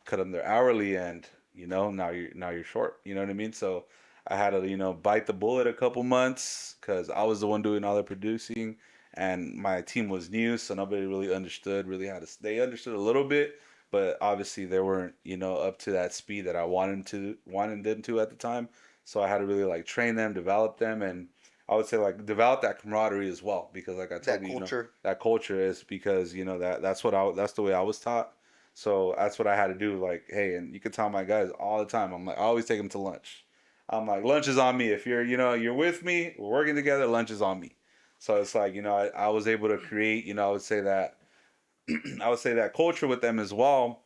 cut them their hourly, and now you're short. You know what I mean? So I had to bite the bullet a couple months because I was the one doing all the producing, and my team was new, so nobody really understood really how to. They understood a little bit, but obviously they weren't up to that speed that I wanted them to at the time. So I had to really like train them, develop them, and I would say like develop that camaraderie as well because like I told That you, culture. that culture is because that's the way I was taught. So that's what I had to do. Like, hey, and you can tell my guys all the time. I'm like, I always take them to lunch. I'm like, lunch is on me. If you're with me, we're working together, lunch is on me. So it's like, I was able to create, I would say that, I would say that culture with them as well.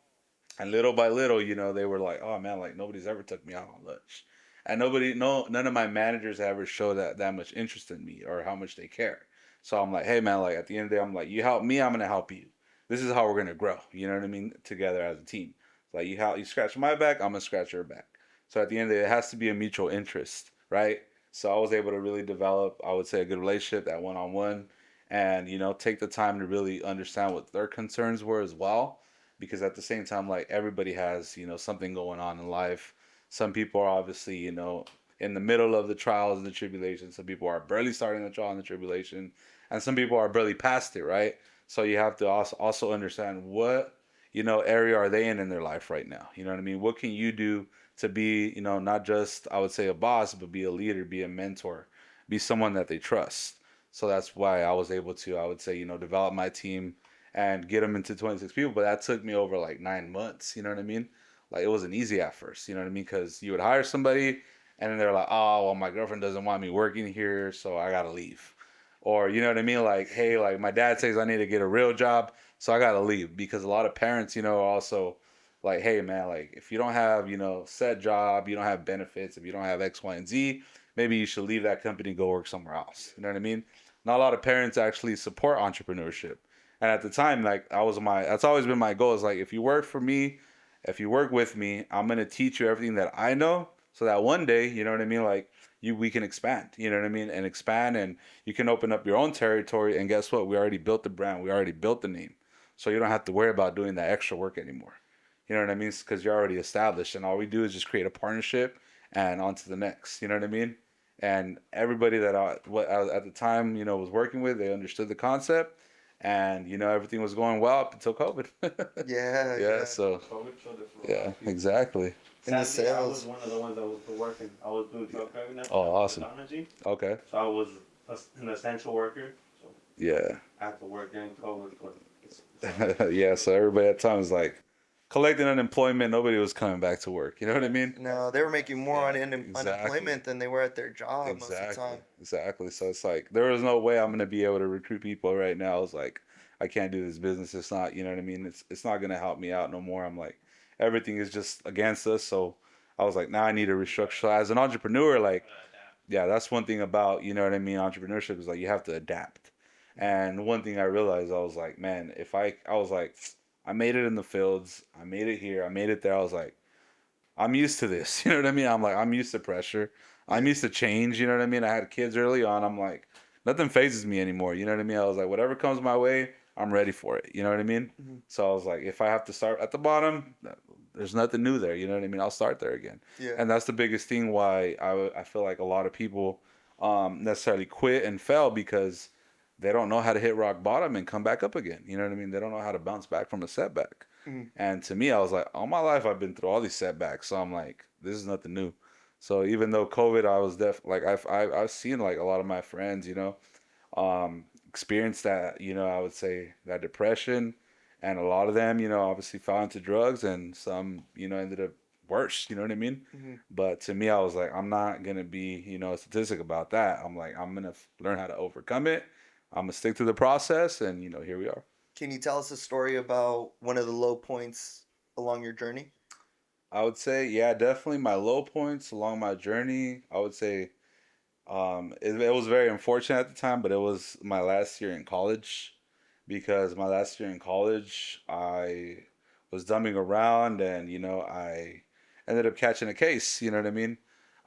And little by little, they were like, oh man, like nobody's ever took me out on lunch. And none of my managers ever showed that much interest in me or how much they care. So I'm like, hey man, like at the end of the day, I'm like, you help me, I'm gonna help you. This is how we're gonna grow. You know what I mean? Together as a team. Like you scratch my back, I'm gonna scratch your back. So at the end of the day, it has to be a mutual interest, right? So I was able to really develop, I would say, a good relationship, that one on one, and take the time to really understand what their concerns were as well, because at the same time, like everybody has something going on in life. Some people are obviously in the middle of the trials and the tribulations. Some people are barely starting the trial and the tribulation, and some people are barely past it, right? So you have to also understand what area are they in their life right now. You know what I mean? What can you do to be not just, I would say, a boss, but be a leader, be a mentor, be someone that they trust. So that's why I was able to, I would say, develop my team and get them into 26 people. But that took me over like 9 months. You know what I mean? Like it wasn't easy at first. You know what I mean? Because you would hire somebody, and then they're like, oh, well, my girlfriend doesn't want me working here, so I gotta leave. Or you know what I mean? Like, hey, like my dad says I need to get a real job, so I gotta leave. Because a lot of parents, are also like, hey, man, like if you don't have, set job, you don't have benefits, if you don't have X, Y, and Z, maybe you should leave that company and go work somewhere else. You know what I mean? Not a lot of parents actually support entrepreneurship. And at the time, like that's always been my goal, is like, if you work for me, if you work with me, I'm gonna teach you everything that I know, so that one day, you know what I mean, like we can expand, you know what I mean, and expand, and you can open up your own territory. And guess what? We already built the brand, we already built the name, so you don't have to worry about doing that extra work anymore. You know what I mean? Because you're already established, and all we do is just create a partnership and on to the next. You know what I mean? And everybody that at the time, was working with, they understood the concept, and everything was going well up until COVID. Yeah, Yeah. yeah. So COVID killed it for a lot yeah, of people. exactly. In the Sadly, I was sales. one of the ones that was working. I was doing truck driving at Oh, awesome. technology, Okay. so I was an essential worker. So Yeah. I had to work during COVID, but it's all right. Yeah. So everybody at times like collecting unemployment. Nobody was coming back to work. You know what I mean? No, they were making more on Yeah. Exactly. unemployment than they were at their job most of the Exactly. time. Exactly. So it's like there was no way I'm gonna be able to recruit people right now. It's like I can't do this business. It's not, you know what I mean? It's not gonna help me out no more. I'm like everything is just against us. So I was like, now I need to restructure. So as an entrepreneur, like yeah, that's one thing about, you know what I mean, entrepreneurship is like you have to adapt. And one thing I realized, I was like, man, if I was like, I made it in the fields, I made it here, I made it there. I was like, I'm used to this. You know what I mean? I'm like, I'm used to pressure. I'm Yeah. used to change. You know what I mean? I had kids early on. I'm like, nothing phases me anymore. You know what I mean? I was like, whatever comes my way, I'm ready for it. You know what I mean? Mhm. So I was like, if I have to start at the bottom, there's nothing new there. You know what I mean? I'll start there again. Yeah. And that's the biggest thing why I feel like a lot of people necessarily quit and fail, because they don't know how to hit rock bottom and come back up again. You know what I mean? They don't know how to bounce back from a setback. Mhm. And to me, I was like, all my life I've been through all these setbacks, so I'm like, this is nothing new. So even though COVID, I was like I've seen like a lot of my friends, experience that, I would say that depression, and a lot of them, obviously fell into drugs, and some, ended up worse. You know what I mean? Mhm. But to me, I was like, I'm not gonna be, a statistic about that. I'm like, I'm gonna learn how to overcome it. I'm gonna stick to the process, and here we are. Can you tell us a story about one of the low points along your journey? I would say, yeah, definitely my low points along my journey. I would say, it was very unfortunate at the time, but it was my last year in college, because my last year in college, I was dumbing around, and, I ended up catching a case. You know what I mean?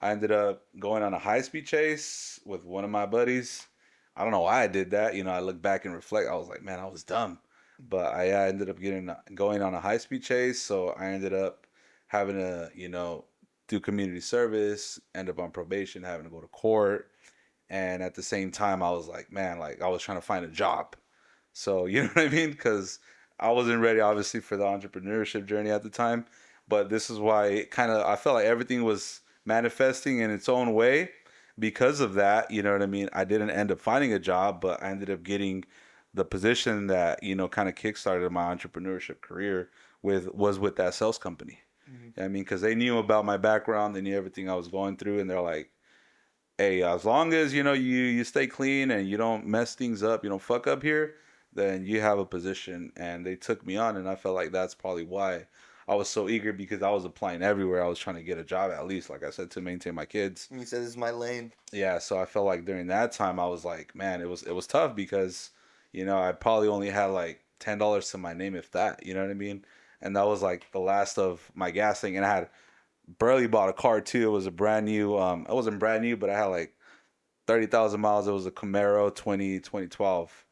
I ended up going on a high speed chase with one of my buddies. I don't know why I did that. I look back and reflect. I was like, man, I was dumb. But I ended up going on a high speed chase. So I ended up having to, do community service, end up on probation, having to go to court. And at the same time, I was like, man, like I was trying to find a job. So, you know what I mean? Because I wasn't ready, obviously, for the entrepreneurship journey at the time. But this is why I felt like everything was manifesting in its own way. Because of that, you know what I mean? I didn't end up finding a job, but I ended up getting the position that, kind of kickstarted my entrepreneurship career was with that sales company. Mhm. I mean, because they knew about my background, they knew everything I was going through, and they're like, hey, as long as you stay clean and you don't mess things up, you don't fuck up here, then you have a position. And they took me on, and I felt like that's probably why I was so eager because I was applying everywhere. I was trying to get a job at least, like I said, to maintain my kids. You said this is my lane. Yeah, so I felt like during that time I was like, man, it was tough because I probably only had like $10 to my name if that, you know what I mean? And that was like the last of my gas thing, and I had barely bought a car too. It was a brand new. It wasn't brand new, but I had like 30,000 miles. It was a Camaro 2012.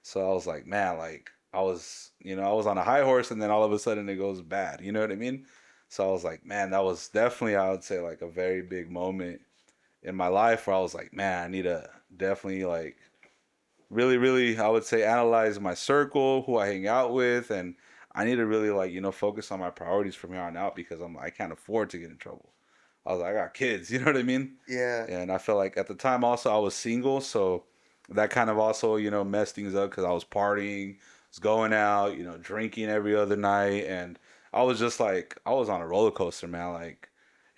So I was like, man, like I was on a high horse, and then all of a sudden it goes bad. You know what I mean? So I was like, man, that was definitely, I would say, like a very big moment in my life where I was like, man, I need to definitely like really, really, I would say, analyze my circle, who I hang out with, and I need to really like focus on my priorities from here on out because I can't afford to get in trouble. I was like, I got kids, you know what I mean? Yeah. And I felt like at the time also I was single, so that kind of also messed things up because I was partying, was going out, drinking every other night, and I was just like I was on a roller coaster, man. Like,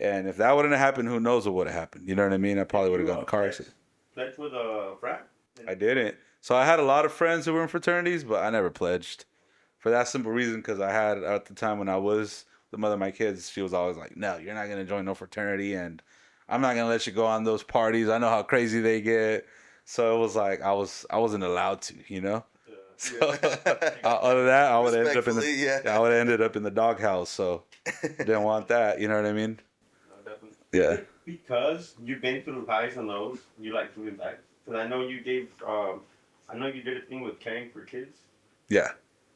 and if that wouldn't have happened, who knows what would have happened? You know what I mean? I Did probably would have you gotten in a car accident. pledge with a frat? I didn't. So I had a lot of friends who were in fraternities, but I never pledged. For that simple reason, because I had at the time when I was the mother of my kids, she was always like, "No, you're not gonna join no fraternity, and I'm not gonna let you go on those parties. I know how crazy they get." So it was like I wasn't allowed to. So Yeah. other than that, I would have ended up in Respectfully, I yeah. would have ended up in the doghouse. So didn't want that. You know what I mean? No, definitely. Is Yeah. it because you've been through highs and lows, you like giving back? Because I know you did a thing with caring for kids. Yeah.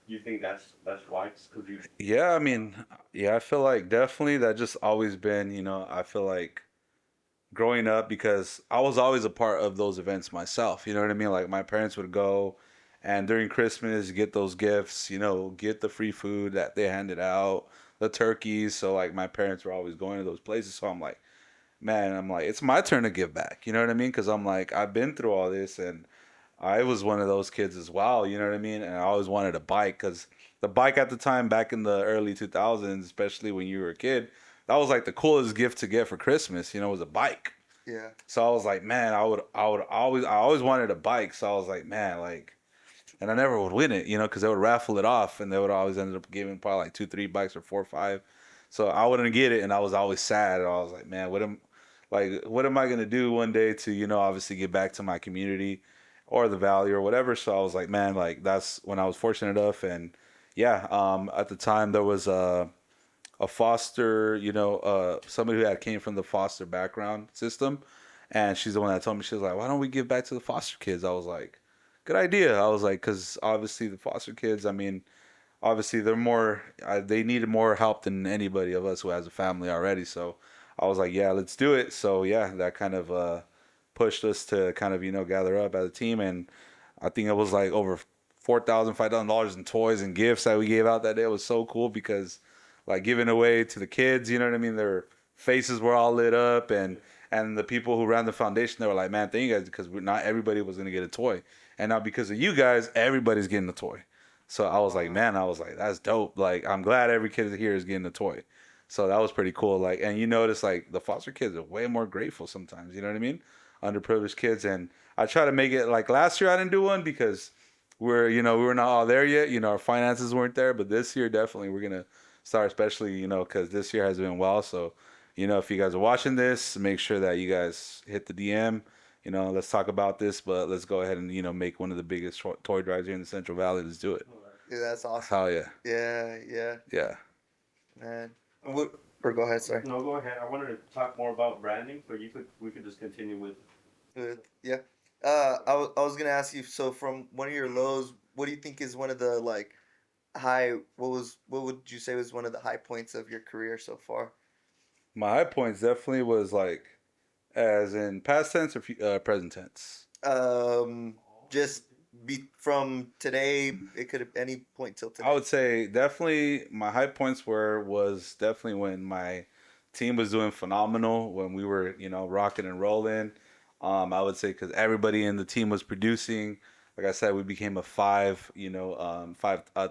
You think that's why? Because you. Yeah. I mean, yeah. I feel like definitely that just always been. I feel like growing up because I was always a part of those events myself. You know what I mean? Like my parents would go and during Christmas get those gifts, get the free food that they handed out, the turkeys. So like my parents were always going to those places. So I'm like, man, I'm like, it's my turn to give back. You know what I mean? Because I'm like, I've been through all this and I was one of those kids as well. You know what I mean? And I always wanted a bike because the bike at the time back in the early 2000s, especially when you were a kid, that was like the coolest gift to get for Christmas, was a bike. Yeah. So I was like, man, I always wanted a bike. So I was like, man, like, and I never would win it, because they would raffle it off and they would always end up giving probably like two, three bikes or four or five. So I wouldn't get it and I was always sad. I was like, man, what am I gonna do one day to, obviously get back to my community or the valley or whatever. So I was like, man, like that's when I was fortunate enough and yeah, at the time there was a foster, somebody who had came from the foster background system. And she's the one that told me, she was like, why don't we give back to the foster kids? I was like, good idea. I was like, because obviously the foster kids, I mean, obviously they needed more help than anybody of us who has a family already. So I was like, yeah, let's do it. So yeah, that kind of pushed us to kind of, gather up as a team. And I think it was like over $5,000 in toys and gifts that we gave out that day. It was so cool because like giving away to the kids, you know what I mean? Their faces were all lit up and the people who ran the foundation, they were like, man, thank you guys because not everybody was going to get a toy. And now because of you guys, everybody's getting a toy. So I was like, Wow. man, I was like, that's dope. Like, I'm glad every kid here is getting a toy. So that was pretty cool. Like, and you notice like the foster kids are way more grateful sometimes. You know what I mean? Underprivileged kids. And I try to make it like last year I didn't do one because we were not all there yet. Our finances weren't there. But this year definitely we're gonna start, especially because this year has been well. So if you guys are watching this, make sure that you guys hit the DM. Let's talk about this, but let's go ahead and make one of the biggest toy drives here in the Central Valley. Let's do it. Yeah, that's awesome. Hell yeah. Yeah, yeah, Yeah. man. What, or go ahead, sorry. No, go ahead. I wanted to talk more about branding, but we could just continue with. Yeah. I was gonna ask you. So, from one of your lows, what do you think is one of the like high? What would you say was one of the high points of your career so far? My high points definitely was like, as in past tense or present tense. Um, just be from today. It could have any point till I today. would say definitely my high points was definitely when my team was doing phenomenal, when we were, rocking and rolling. I would say because everybody in the team was producing. Like I said, we became a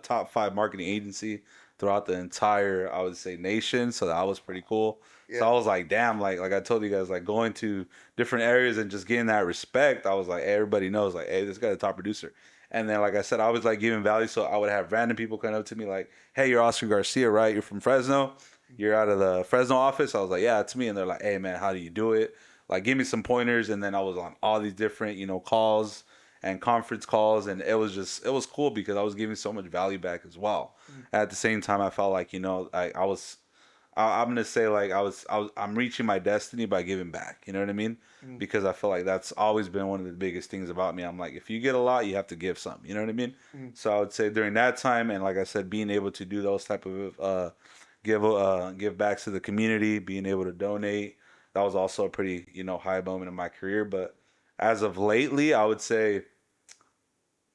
top five marketing agency throughout the entire, I would say, nation. So that was pretty cool. So I Yeah. was like, damn, like I told you guys, like going to different areas and just getting that respect. I was like, everybody knows, like, hey, this guy's a top producer. And then, like I said, I was like giving value. So I would have random people come up to me like, hey, you're Oscar Garcia, right? You're from Fresno. You're out of the Fresno office. I was like, yeah, it's me. And they're like, hey, man, how do you do it? Like, give me some pointers. And then I was on all these different, calls and conference calls. And it was cool because I was giving so much value back as well. Mm, At the same time, I felt like, I'm gonna say like I'm reaching my destiny by giving back. You know what I mean? mm, Because I feel like that's always been one of the biggest things about me. I'm like, if you get a lot, you have to give some. You know what I mean? mm. So I would say during that time, and like I said, being able to do those type of give back to the community, being able to donate, that was also a pretty high moment in my career. But as of lately, I would say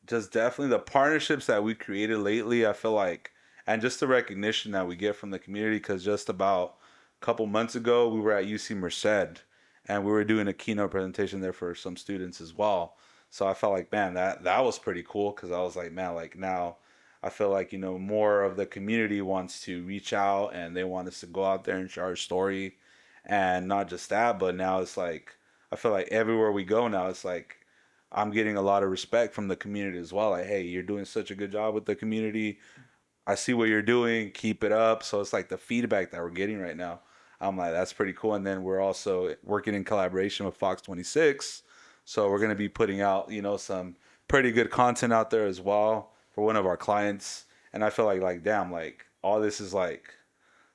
just definitely the partnerships that we created lately, I feel like, and just the recognition that we get from the community. Because just about a couple months ago, we were at UC Merced and we were doing a keynote presentation there for some students as well. So I felt like, man, that was pretty cool. Because I was like, man, like now I feel like more of the community wants to reach out and they want us to go out there and share our story, and not just that, but now it's like I feel like everywhere we go now, it's like I'm getting a lot of respect from the community as well. Like, hey, you're doing such a good job with the community. I see what you're doing. Keep it up. So it's like the feedback that we're getting right now. I'm like, that's pretty cool. And then we're also working in collaboration with Fox 26. So we're going to be putting out, some pretty good content out there as well for one of our clients. And I feel like damn, like all this is like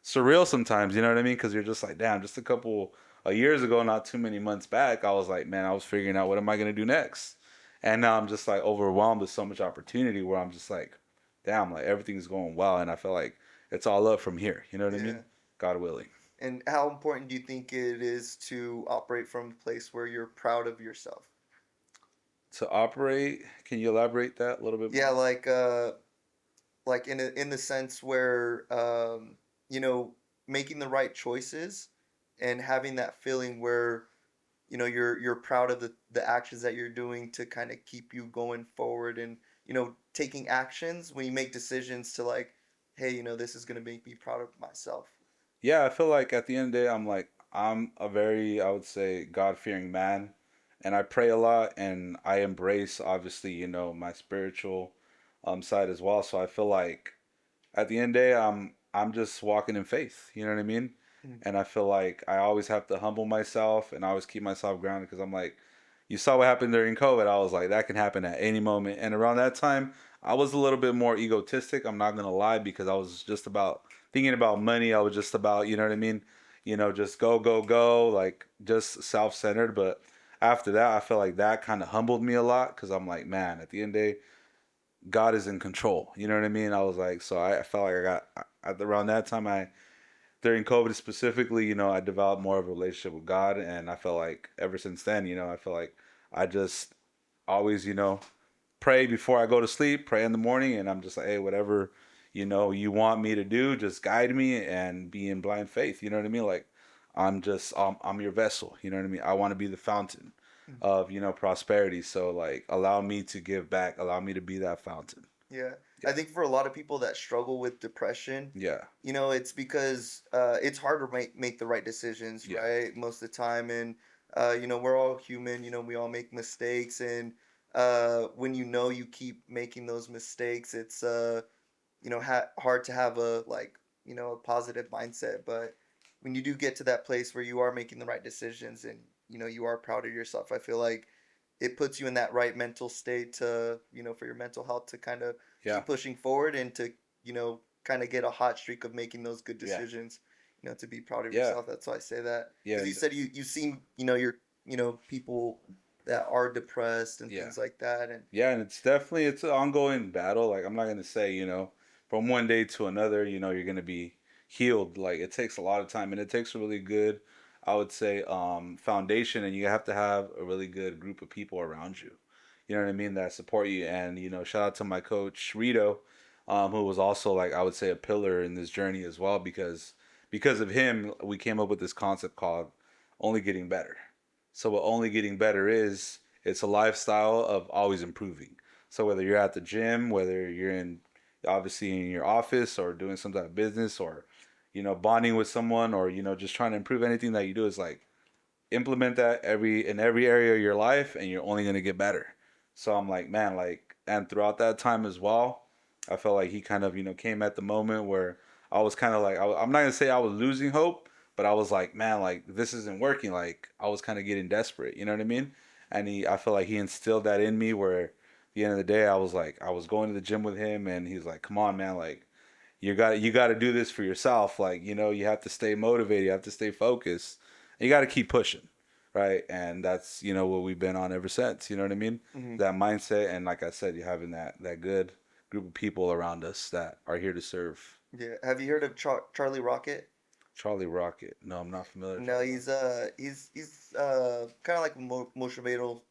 surreal sometimes, you know what I mean? Because you're just like, damn, just a couple of years ago, not too many months back, I was like, man, I was figuring out what am I going to do next? And now I'm just like overwhelmed with so much opportunity where I'm just like, damn, like everything's going well. And I feel like it's all up from here. You know what I Yeah. mean? God willing. And how important do you think it is to operate from a place where you're proud of yourself? To operate, can you elaborate that a little bit Yeah, more? like in the sense where you know, making the right choices and having that feeling where you're proud of the actions that you're doing to kind of keep you going forward, and taking actions when you make decisions to like, hey, this is going to make me proud of myself. Yeah, I feel like at the end of the day, I'm a very, I would say, God fearing man, and I pray a lot, and I embrace obviously, my spiritual side as well. So I feel like at the end of the day, I'm just walking in faith. You know what I mean? Mm, And I feel like I always have to humble myself and I always keep myself grounded because I'm like, you saw what happened during COVID. I was like, that can happen at any moment. And around that time, I was a little bit more egotistic. I'm not gonna lie because I was just about thinking about money. I was just about, you know what I mean? Just go, go, go, like just self centered. But after that, I feel like that kind of humbled me a lot because I'm like, man, at the end of the day, God is in control. You know what I mean? I was like, so I felt like around that time, during COVID specifically, I developed more of a relationship with God. And I felt like ever since then, I feel like I just always, pray before I go to sleep, pray in the morning. And I'm just like, hey, whatever, you want me to do, just guide me and be in blind faith. You know what I mean? Like, I'm your vessel. You know what I mean? I want to be the fountain mm. of, prosperity. So like, allow me to give back, allow me to be that fountain. Yeah, I Yeah. think for a lot of people that struggle with depression, Yeah. it's because it's hard to make the right decisions, Yeah. right? Most of the time, and we're all human. We all make mistakes, and when you keep making those mistakes, it's hard to have a like a positive mindset. But when you do get to that place where you are making the right decisions and you are proud of yourself, I feel like it puts you in that right mental state to for your mental health to kind of Yeah. keep pushing forward and to kind of get a hot streak of making those good Yeah. decisions, to be proud of Yeah. yourself. That's why I say that, Yeah. because you And said you've seen your people that are depressed and yeah. things like that. And Yeah, and it's an ongoing battle. Like I'm not gonna say, from one day to another, you're gonna be healed. Like it takes a lot of time and it takes a really good, I would say, foundation, and you have to have a really good group of people around you. You know what I mean, that support you. And shout out to my coach Rito, who was also like I would say a pillar in this journey as well, because of him we came up with this concept called only getting better. So what only getting better is, it's a lifestyle of always improving. So whether you're at the gym, whether you're in obviously in your office or doing some type of business or, bonding with someone or, just trying to improve anything that you do is like implement that in every area of your life and you're only gonna get better. So I'm like, man, like, and throughout that time as well, I felt like he kind of, came at the moment where I was kind of like, I'm not gonna say I was losing hope, but I was like, man, like this isn't working. Like I was kind of getting desperate, you know what I mean? And I feel like he instilled that in me where at the end of the day, I was like, I was going to the gym with him and he's like, come on, man, like you got to do this for yourself. Like, you have to stay motivated, you have to stay focused, and you got to keep pushing, right? And that's what we've been on ever since. You know what I mean? Hmm. That mindset, and like I said, you having that good group of people around us that are here to serve. Yeah. Have you heard of Charlie Rocket? Charlie Rocket. No, I'm not familiar with No, Charlie Rocket. he's kind of like a motivational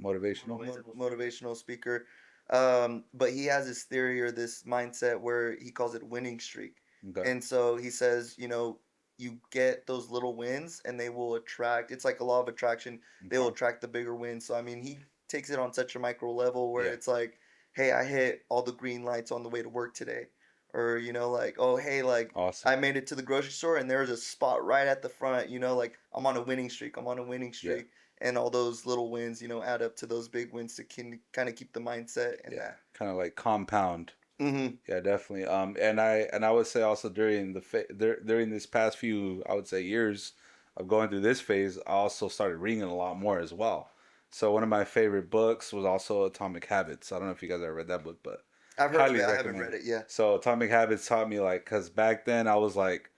Motivational. motivational speaker. But he has this theory or this mindset where he calls it winning streak. Okay. And so he says, you get those little wins and they will attract, it's like a law of attraction. They will Okay. attract the bigger wins. So, I mean, he takes it on such a micro level where Yeah. it's like, hey, I hit all the green lights on the way to work today. Or, like, oh, hey, like, Awesome. I made it to the grocery store and there was a spot right at the front, like I'm on a winning streak. I'm on a winning Yeah. streak, and all those little wins, add up to those big wins to kind of keep the mindset and Yeah. that. Kind of like compound. Mhm. Yeah, definitely. And I would say also during during this past few, I would say years of going through this phase, I also started reading a lot more as well. So one of my favorite books was also Atomic Habits. I don't know if you guys ever read that book, but I've heard of highly it. I haven't recommend read it. it. Yeah. So Atomic Habits taught me like, cause back then I was like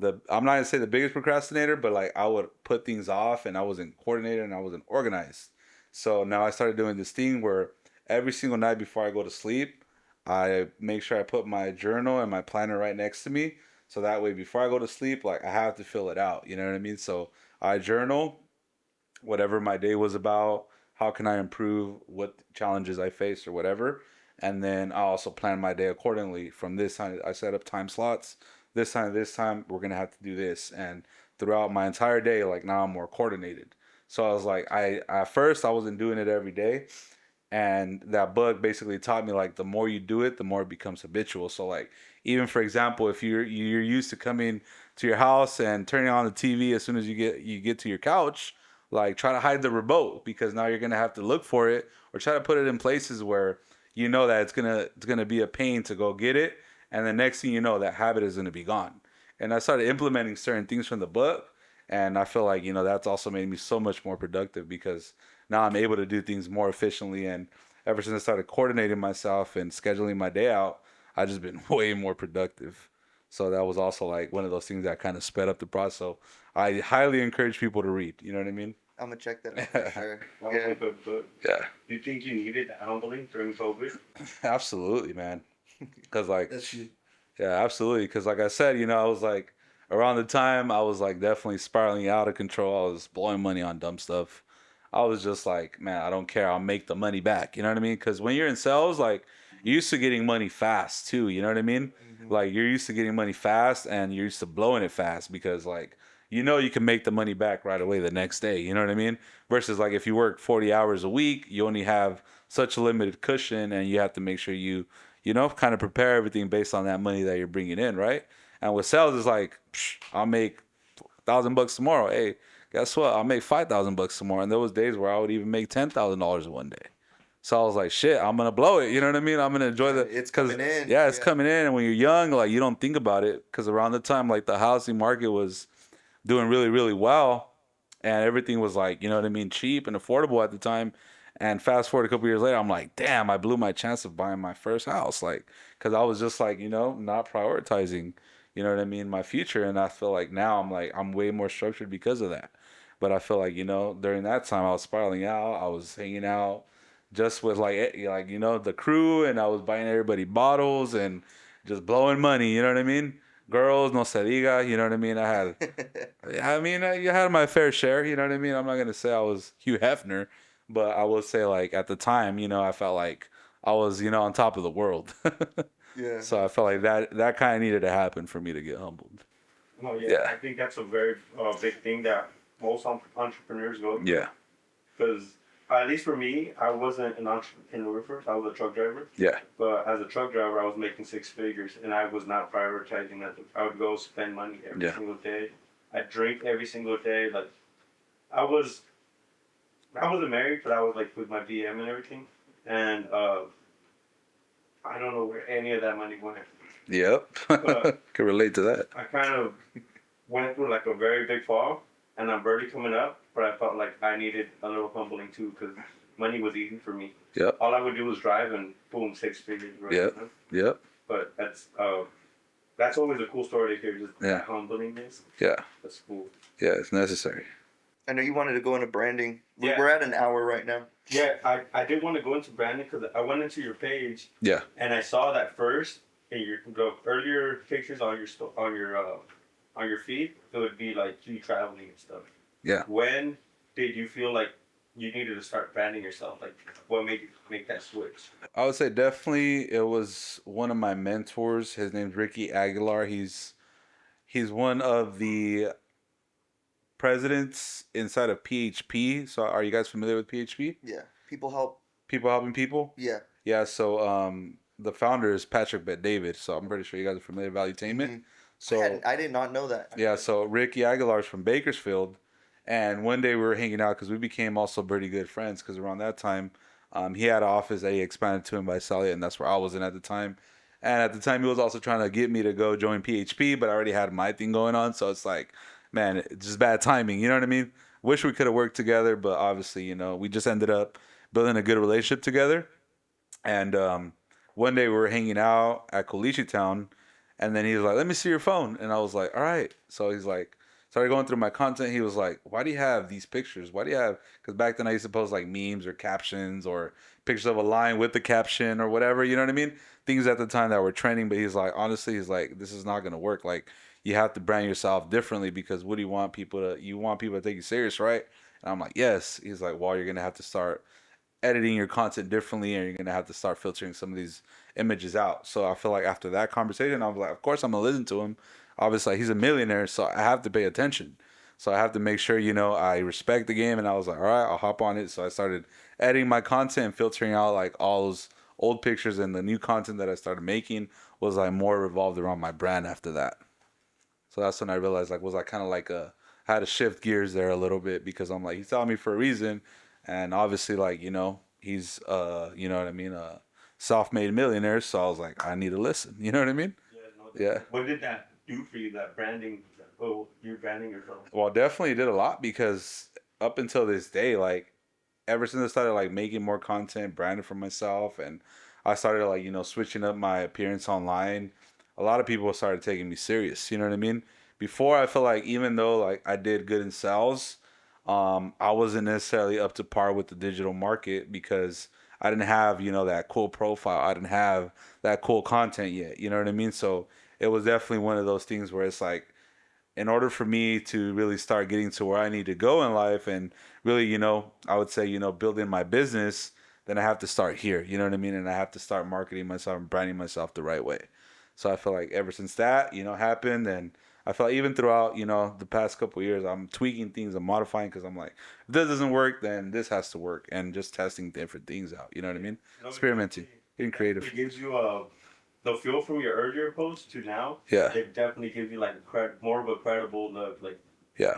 I'm not gonna say the biggest procrastinator, but like I would put things off and I wasn't coordinated and I wasn't organized. So now I started doing this thing where every single night before I go to sleep, I make sure I put my journal and my planner right next to me. So that way before I go to sleep, like I have to fill it out. You know what I mean? So I journal whatever my day was about, how can I improve, what challenges I faced or whatever. And then I also plan my day accordingly. From this time, I set up time slots. This time, we're gonna have to do this. And throughout my entire day, like now I'm more coordinated. So I was like, I at first I wasn't doing it every day, and that book basically taught me like the more you do it, the more it becomes habitual. So like even for example, if you're used to coming to your house and turning on the TV as soon as you get to your couch, like try to hide the remote because now you're gonna have to look for it or try to put it in places where you know that it's gonna be a pain to go get it, and the next thing you know that habit is gonna be gone. And I started implementing certain things from the book, and I feel like that's also made me so much more productive because now I'm able to do things more efficiently. And ever since I started coordinating myself and scheduling my day out, I just been way more productive. So that was also like one of those things that kind of sped up the process. So I highly encourage people to read. You know what I mean? I'm gonna check that out for sure. That was Yeah. a good book. Yeah, Do you think you needed that humbling during COVID? absolutely, man. Cause like, That's good. yeah, absolutely. Cause like I said, I was like around the time I was like definitely spiraling out of control. I was blowing money on dumb stuff. I was just like, man, I don't care. I'll make the money back. You know what I mean? Because when you're in sales, like you're used to getting money fast too. You know what I mean? Hmm. Like you're used to getting money fast and you're used to blowing it fast because like you can make the money back right away the next day. You know what I mean? Versus like if you work 40 hours a week, you only have such a limited cushion and you have to make sure kind of prepare everything based on that money that you're bringing in, right? And with sales, it's like, psh, I'll make $1,000 tomorrow. Hey, guess what? I'll make $5,000 tomorrow. And there was days where I would even make $10,000 in one day. So I was like, shit, I'm gonna blow it. You know what I mean? I'm gonna enjoy Yeah, the it's because coming in. yeah, it's Yeah. coming in, and when you're young, like you don't think about it because around the time like the housing market was doing really really well, and everything was like what I mean, cheap and affordable at the time. And fast forward a couple years later, I'm like, damn, I blew my chance of buying my first house, like because I was just like not prioritizing, what I mean, my future. And I feel like now I'm way more structured because of that. But I feel like during that time I was spiraling out. I was hanging out just with like the crew, and I was buying everybody bottles and just blowing money. You know what I mean? Girls, no se diga. You know what I mean? You had my fair share. You know what I mean? I'm not gonna say I was Hugh Hefner, but I will say like at the time, I felt like I was, on top of the world. Yeah. So I felt like that kind of needed to happen for me to get humbled. No, yeah, Yeah. I think that's a very big thing that most entrepreneurs go through. Yeah. Because at least for me, I wasn't an entrepreneur first. I was a truck driver. Yeah. But as a truck driver, I was making six figures, and I was not prioritizing that. I would go spend money every single day. I drink every single day. Like I was, I wasn't married, but I was like with my BM and everything, and I don't know where any of that money went. Yep. Can relate to that. I kind of went through like a very big fall, and I'm barely coming up, but I felt like I needed a little humbling too, because money was easy for me. Yep. All I would do was drive and boom, six figures. Right. Yep. Yep. But that's always a cool story to hear. Just that humblingness. Yeah. That's cool. Yeah, it's necessary. I know you wanted to go into branding. Yeah. We're at an hour right now. Yeah, I did want to go into branding because I went into your page. Yeah. And I saw that first in the earlier pictures on your feed. It would be like you traveling and stuff. Yeah. When did you feel like you needed to start branding yourself? Like, what made you make that switch? I would say definitely it was one of my mentors. His name's Ricky Aguilar. He's one of the presidents inside of PHP. So are you guys familiar with PHP? Yeah. People help. People helping people? Yeah. Yeah, so the founder is Patrick Bet-David, so I'm pretty sure you guys are familiar with Valuetainment. Mm-hmm. So I did not know that. Yeah, so Ricky Aguilar's from Bakersfield, and one day we were hanging out because we became also pretty good friends because around that time, he had an office that he expanded to in Visalia, and that's where I was in at the time. And at the time, he was also trying to get me to go join PHP, but I already had my thing going on, so it's like, man, it's just bad timing. You know what I mean? Wish we could have worked together, but obviously, we just ended up building a good relationship together. And one day we were hanging out at Coliche Town, and then he was like, "Let me see your phone." And I was like, "All right." So he's like, started going through my content. He was like, "Why do you have these pictures? Why do you have?" Because back then I used to post like memes or captions or pictures of a line with the caption or whatever. You know what I mean? Things at the time that were trending. But he's like, honestly, he's like, this is not gonna work. Like, you have to brand yourself differently because what do you want people to? You want people to take you serious, right? And I'm like, yes. He's like, well, you're gonna have to start editing your content differently and you're gonna have to start filtering some of these images out. So I feel like after that conversation, I was like, of course I'm gonna listen to him. Obviously, he's a millionaire, so I have to pay attention. So I have to make sure, I respect the game. And I was like, all right, I'll hop on it. So I started editing my content and filtering out like all those old pictures, and the new content that I started making was like more revolved around my brand after that. So that's when I realized like was I kind of like I had to shift gears there a little bit because I'm like he's telling me for a reason, and obviously like he's you know what I mean, self-made millionaire. So I was like I need to listen. You know what I mean? Yeah. No, Yeah. What did that do for you? That branding? Oh, you're branding yourself. Well, definitely did a lot because up until this day, like ever since I started like making more content, branding for myself, and I started like switching up my appearance online, a lot of people started taking me serious. You know what I mean? Before I feel like even though like I did good in sales, I wasn't necessarily up to par with the digital market because I didn't have that cool profile. I didn't have that cool content yet. You know what I mean? So it was definitely one of those things where it's like in order for me to really start getting to where I need to go in life and really, I would say, building my business, then I have to start here. You know what I mean? And I have to start marketing myself and branding myself the right way. So I feel like ever since that, happened, and I feel like even throughout, the past couple of years, I'm tweaking things, I'm modifying because I'm like, if this doesn't work, then this has to work, and just testing different things out. You know what I mean? Experimenting, getting creative. It gives you the feel from your earlier posts to now. Yeah. It definitely gives you like more of a credible look. Like Yeah.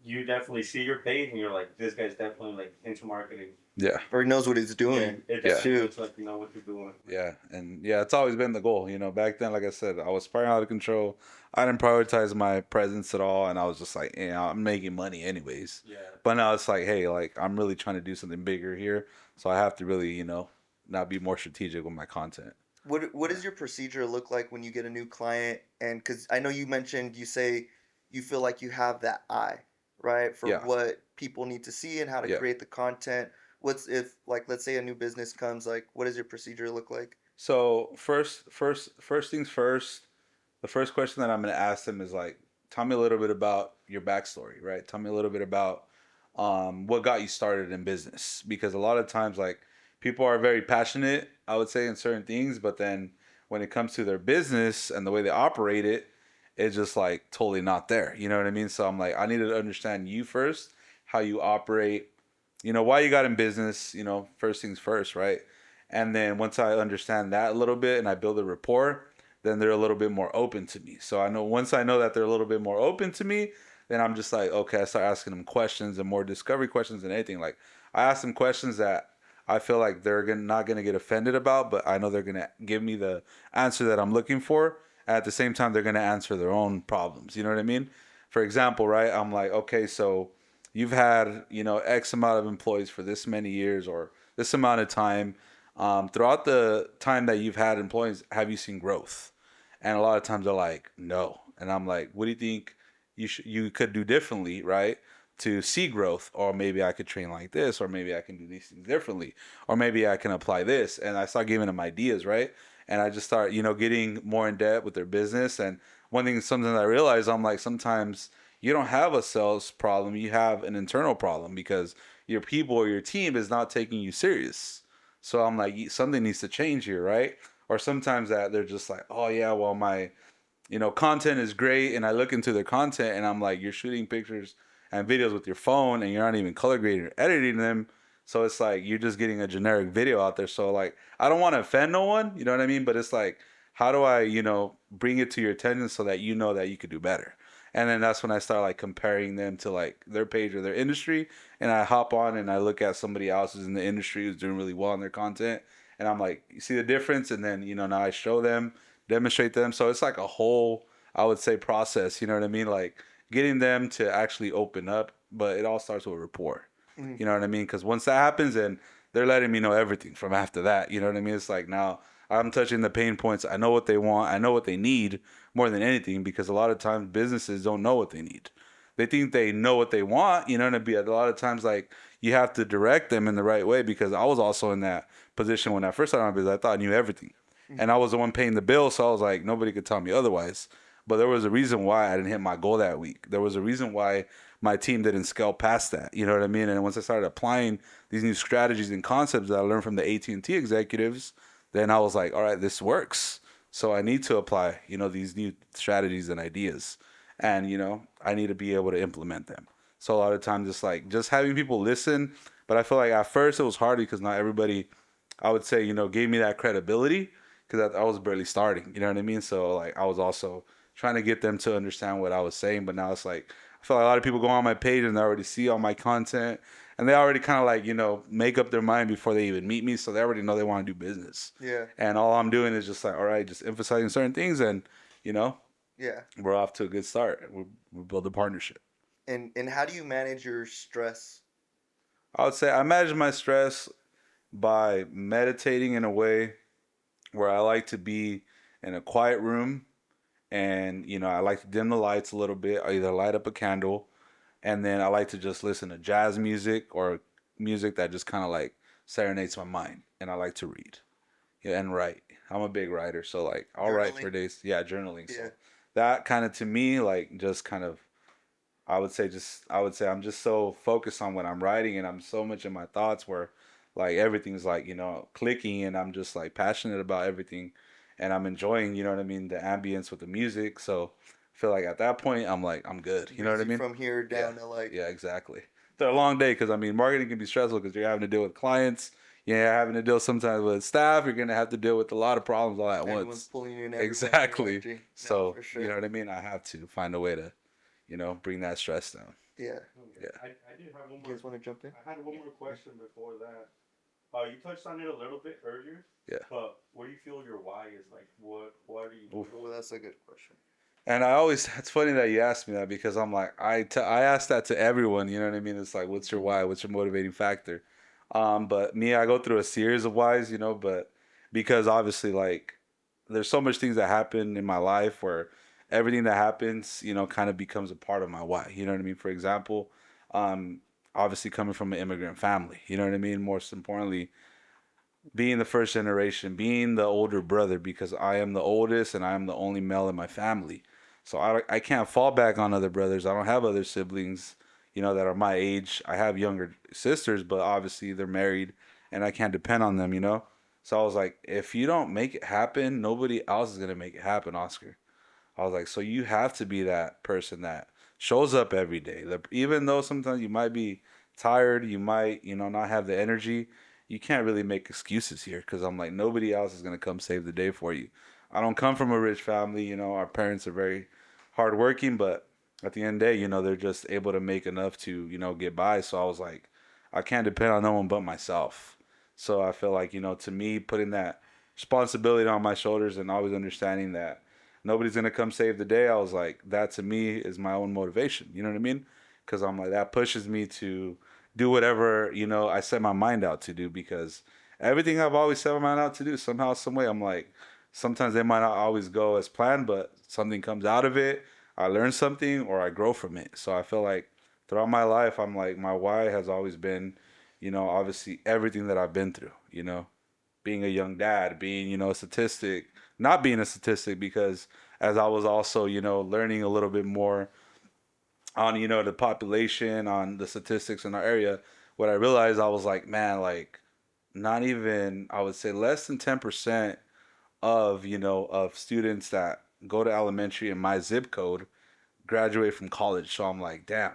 you definitely see your page and you're like, this guy's definitely like into marketing. Yeah. Or he knows what he's doing. It definitely looks like you know what you're doing. Yeah, and yeah, it's always been the goal. Back then, like I said, I was spiraling out of control. I didn't prioritize my presence at all, and I was just like, I'm making money anyways. Yeah. But now it's like, hey, like I'm really trying to do something bigger here, so I have to really, now be more strategic with my content. What does your procedure look like when you get a new client? And because I know you mentioned you say you feel like you have that eye, right, for Yeah. what people need to see and how to Yeah. create the content. What's if like let's say a new business comes, like what does your procedure look like? So first things first. The first question that I'm gonna ask them is like, tell me a little bit about your backstory, right? Tell me a little bit about what got you started in business, because a lot of times like people are very passionate, I would say, in certain things, but then when it comes to their business and the way they operate it, it's just like totally not there. You know what I mean? So I'm like, I need to understand you first, how you operate, why you got in business, first things first, right? And then once I understand that a little bit and I build a rapport, then they're a little bit more open to me. So I know once I know that they're a little bit more open to me, then I'm just like, okay, I start asking them questions and more discovery questions than anything. Like I ask them questions that I feel like they're not gonna get offended about, but I know they're gonna give me the answer that I'm looking for. At the same time, they're gonna answer their own problems. You know what I mean? For example, right? I'm like, okay, so you've had X amount of employees for this many years or this amount of time. Throughout the time that you've had employees, have you seen growth? And a lot of times they're like, no. And I'm like, what do you think you could do differently, right? To see growth, or maybe I could train like this, or maybe I can do these things differently, or maybe I can apply this. And I start giving them ideas, right? And I just start, getting more in depth with their business. And one thing, something that I realized, I'm like, sometimes you don't have a sales problem, you have an internal problem because your people or your team is not taking you serious. So I'm like, something needs to change here, right? Or sometimes that they're just like, oh yeah, well my content is great, and I look into their content and I'm like, you're shooting pictures and videos with your phone and you're not even color grading or editing them. So it's like you're just getting a generic video out there. So like I don't want to offend no one, you know what I mean? But it's like, how do I, bring it to your attention so that you know that you could do better? And then that's when I start like comparing them to like their page or their industry. And I hop on and I look at somebody else who's in the industry who's doing really well in their content. And I'm like, you see the difference? And then, now I show them, demonstrate them. So it's like a whole, I would say, process. You know what I mean? Like getting them to actually open up, but it all starts with rapport. Mm. You know what I mean? Because once that happens, and they're letting me know everything from after that. You know what I mean? It's like now I'm touching the pain points. I know what they want. I know what they need more than anything because a lot of times businesses don't know what they need. They think they know what they want. You know what I mean? A lot of times, like you have to direct them in the right way because I was also in that position when I first started my business. I thought I knew everything and I was the one paying the bill, so I was like, nobody could tell me otherwise. But there was a reason why I didn't hit my goal that week. There was a reason why my team didn't scale past that. You know what I mean? And once I started applying these new strategies and concepts that I learned from the AT&T executives, then I was like, all right, this works. So I need to apply, these new strategies and ideas, and I need to be able to implement them. So a lot of times, it's like just having people listen. But I feel like at first it was hard because not everybody, I would say, gave me that credibility because I was barely starting. You know what I mean? So like I was also trying to get them to understand what I was saying. But now it's like I feel like a lot of people go on my page and they already see all my content and they already kind of like make up their mind before they even meet me. So they already know they want to do business. Yeah. And all I'm doing is just like, all right, just emphasizing certain things, and you know Yeah. we're off to a good start. We build a partnership. And how do you manage your stress? I would say I manage my stress by meditating in a way where I like to be in a quiet room, and I like to dim the lights a little bit. I either light up a candle, and then I like to just listen to jazz music or music that just kind of like serenades my mind. And I like to read, yeah, and write. I'm a big writer, so like I'll write for Journaling? days. Yeah, journaling. Yeah. So that kind of to me like just kind of I would say I'm just so focused on what I'm writing, and I'm so much in my thoughts where like everything's like, clicking, and I'm just like passionate about everything, and I'm enjoying, what I mean, the ambience with the music. So I feel like at that point I'm like I'm good. You know what Brings I you mean? from here Yeah. down to like, Yeah, exactly. It's a long day because I mean marketing can be stressful because you're having to deal with clients, you're having to deal sometimes with staff, you're gonna have to deal with a lot of problems all at everyone's once. pulling you in every Exactly. energy. No, So, for you sure. know what I mean? I have to find a way to, bring that stress down. Yeah. Okay. Yeah. I did have one You more. guys want to jump in? I had one more question before that. You touched on it a little bit earlier. Yeah. But what do you feel your why is like? What are you Oof. doing? Oh, that's a good question. And I always, it's funny that you asked me that because I'm like, I ask that to everyone, you know what I mean? It's like, what's your why? What's your motivating factor? But me, I go through a series of whys, but because obviously, like, there's so much things that happen in my life where everything that happens, kind of becomes a part of my why. You know what I mean? For example, um, obviously coming from an immigrant family, you know what I mean? Most importantly, being the first generation, being the older brother, because I am the oldest and I am the only male in my family. So I can't fall back on other brothers. I don't have other siblings, that are my age. I have younger sisters, but obviously they're married and I can't depend on them. So I was like, if you don't make it happen, nobody else is going to make it happen, Oscar. I was like, so you have to be that person that shows up every day. Even though sometimes you might be tired, you might, not have the energy. You can't really make excuses here because I'm like, nobody else is going to come save the day for you. I don't come from a rich family. Our parents are very hardworking, but at the end of the day, they're just able to make enough to, get by. So I was like, I can't depend on no one but myself. So I feel like, to me, putting that responsibility on my shoulders and always understanding that nobody's going to come save the day, I was like, that to me is my own motivation. You know what I mean? Because I'm like, that pushes me to do whatever, I set my mind out to do because everything I've always set my mind out to do, somehow, some way, I'm like, sometimes they might not always go as planned, but something comes out of it. I learn something or I grow from it. So I feel like throughout my life, I'm like, my why has always been, obviously everything that I've been through, being a young dad, being, a statistic, not being a statistic because as I was also, learning a little bit more on, the population, on the statistics in our area, what I realized I was like, man, like not even, I would say less than 10% of, of students that go to elementary in my zip code graduate from college. So I'm like, damn,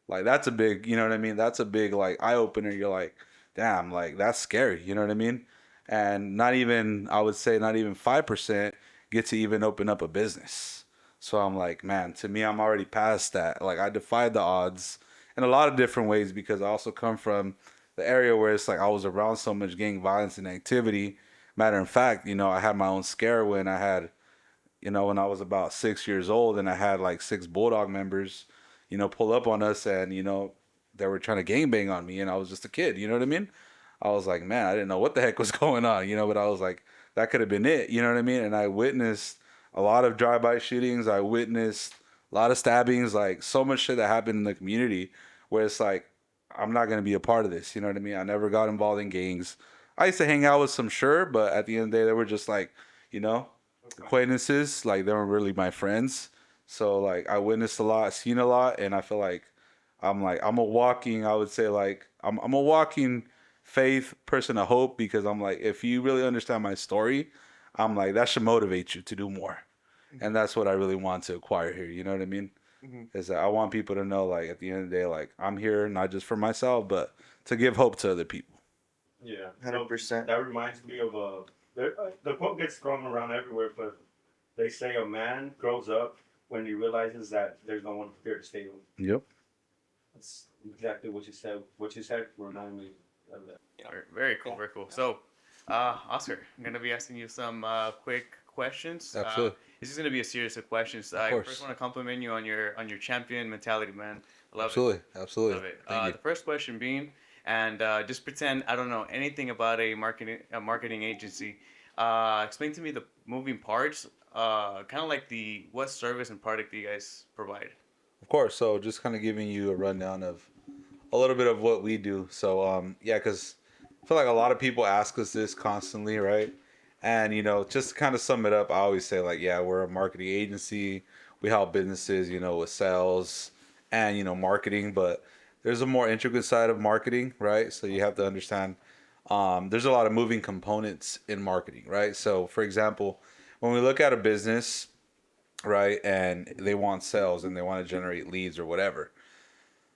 like that's a big, you know what I mean? That's a big like eye opener. You're like, damn, like that's scary. You know what I mean? And not even, I would say, not even 5% get to even open up a business. So I'm like, man, to me, I'm already past that. Like I defied the odds in a lot of different ways because I also come from the area where it's like I was around so much gang violence and activity. Matter of fact, I had my own scare when I had when I was about 6 years old and I had like six Bulldog members, pull up on us and, they were trying to gangbang on me and I was just a kid, you know what I mean? I was like, man, I didn't know what the heck was going on, but I was like, that could have been it, you know what I mean? And I witnessed a lot of drive-by shootings. I witnessed a lot of stabbings, like so much shit that happened in the community where it's like, I'm not going to be a part of this, you know what I mean? I never got involved in gangs. I used to hang out with some, sure, but at the end of the day, they were just like, you know, Okay. acquaintances. Like they weren't really my friends. So like I witnessed a lot, seen a lot, and I feel like I'm a walking. I would say like I'm a walking faith person of hope because I'm like if you really understand my story, I'm like that should motivate you to do more, and Mhm. that's what I really want to acquire here. You know what I mean? Mhm. Is that I want people to know like at the end of the day like I'm here not just for myself but to give hope to other people. Yeah. No, 100%. that reminds me of the quote gets thrown around everywhere, but they say a man grows up when he realizes that there's no one here to save him. Yep. That's exactly what you said. What you said reminded me of that. Very cool, very cool. So, Oscar, I'm gonna be asking you some quick questions. Absolutely. This is gonna be a series of questions. Of I first course. want to compliment you on your champion mentality, man. I love it, Absolutely. Absolutely. love it. Thank you. The first question being, and just pretend I don't know anything about a marketing agency. Explain to me the moving parts. Kind of like the what service and product do you guys provide? Of course. So just kind of giving you a rundown of a little bit of what we do. So yeah, because I feel like a lot of people ask us this constantly, right? And just to kind of sum it up, I always say like, yeah, we're a marketing agency. We help businesses, with sales and marketing, but there's a more intricate side of marketing, right? So you have to understand there's a lot of moving components in marketing, right? So for example, when we look at a business, right, and they want sales and they want to generate leads or whatever,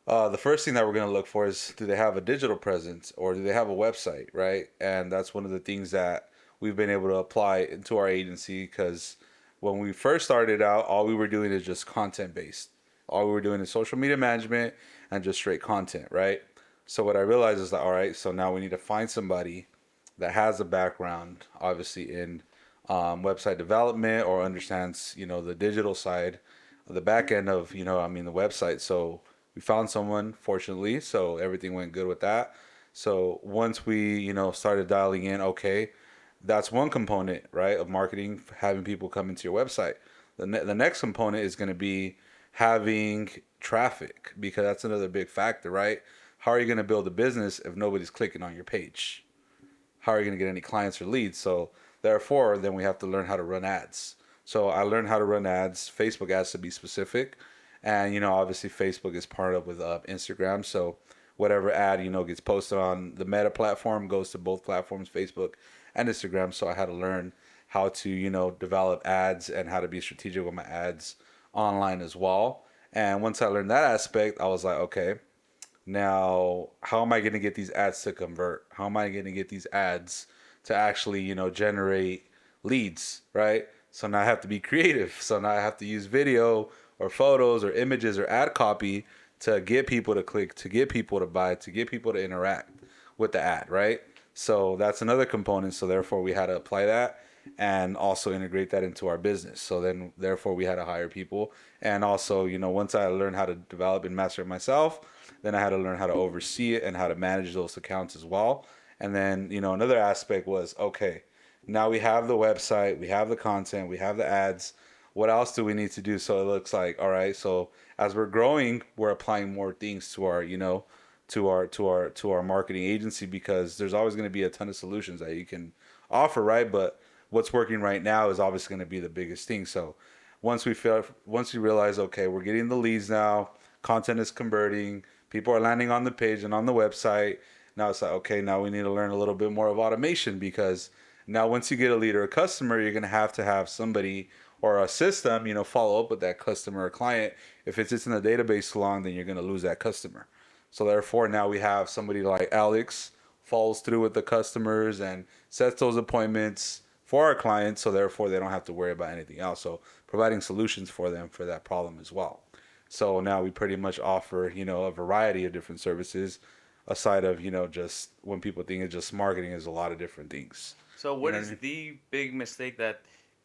the first thing that we're going to look for is do they have a digital presence or do they have a website, right? And that's one of the things that we've been able to apply into our agency because when we first started out, all we were doing is just content based. All we were doing is social media management and just straight content, right? So what I realized is that, all right, so now we need to find somebody that has a background, obviously, in website development or understands, the digital side, the back end of, the website. So we found someone, fortunately, so everything went good with that. So once we, started dialing in, okay, that's one component, right, of marketing, having people come into your website. The next component is going to be having traffic because that's another big factor, right? How are you going to build a business if nobody's clicking on your page? How are you going to get any clients or leads? So therefore, then we have to learn how to run ads. So I learned how to run ads, Facebook ads to be specific, and obviously Facebook is part of with Instagram. So whatever ad gets posted on the Meta platform goes to both platforms, Facebook and Instagram. So I had to learn how to develop ads and how to be strategic with my ads online as well. And once I learned that aspect, I was like, okay, Now, how am I going to get these ads to convert? How am I going to get these ads to actually, generate leads, right? So now I have to be creative. So now I have to use video or photos or images or ad copy to get people to click, to get people to buy, to get people to interact with the ad, right? So that's another component. So therefore, we had to apply that and also integrate that into our business. So then, therefore, we had to hire people. And also, once I learned how to develop and master it myself, then I had to learn how to oversee it and how to manage those accounts as well. And then, another aspect was, okay, now we have the website, we have the content, we have the ads. What else do we need to do? So it looks like, all right, so as we're growing, we're applying more things to our, to our marketing agency, because there's always going to be a ton of solutions that you can offer, right? But what's working right now is obviously going to be the biggest thing. So once we realize, okay, we're getting the leads now, content is converting, people are landing on the page and on the website. Now it's like, okay, now we need to learn a little bit more of automation, because now once you get a lead or a customer, you're going to have somebody or a system, follow up with that customer or client. If it sits in the database too long, then you're going to lose that customer. So therefore, now we have somebody like Alex follows through with the customers and sets those appointments for our clients. So therefore, they don't have to worry about anything else. So providing solutions for them for that problem as well. So now we pretty much offer, a variety of different services aside of, just when people think it's just marketing is a lot of different things. So, You what know what I is mean? the big mistake that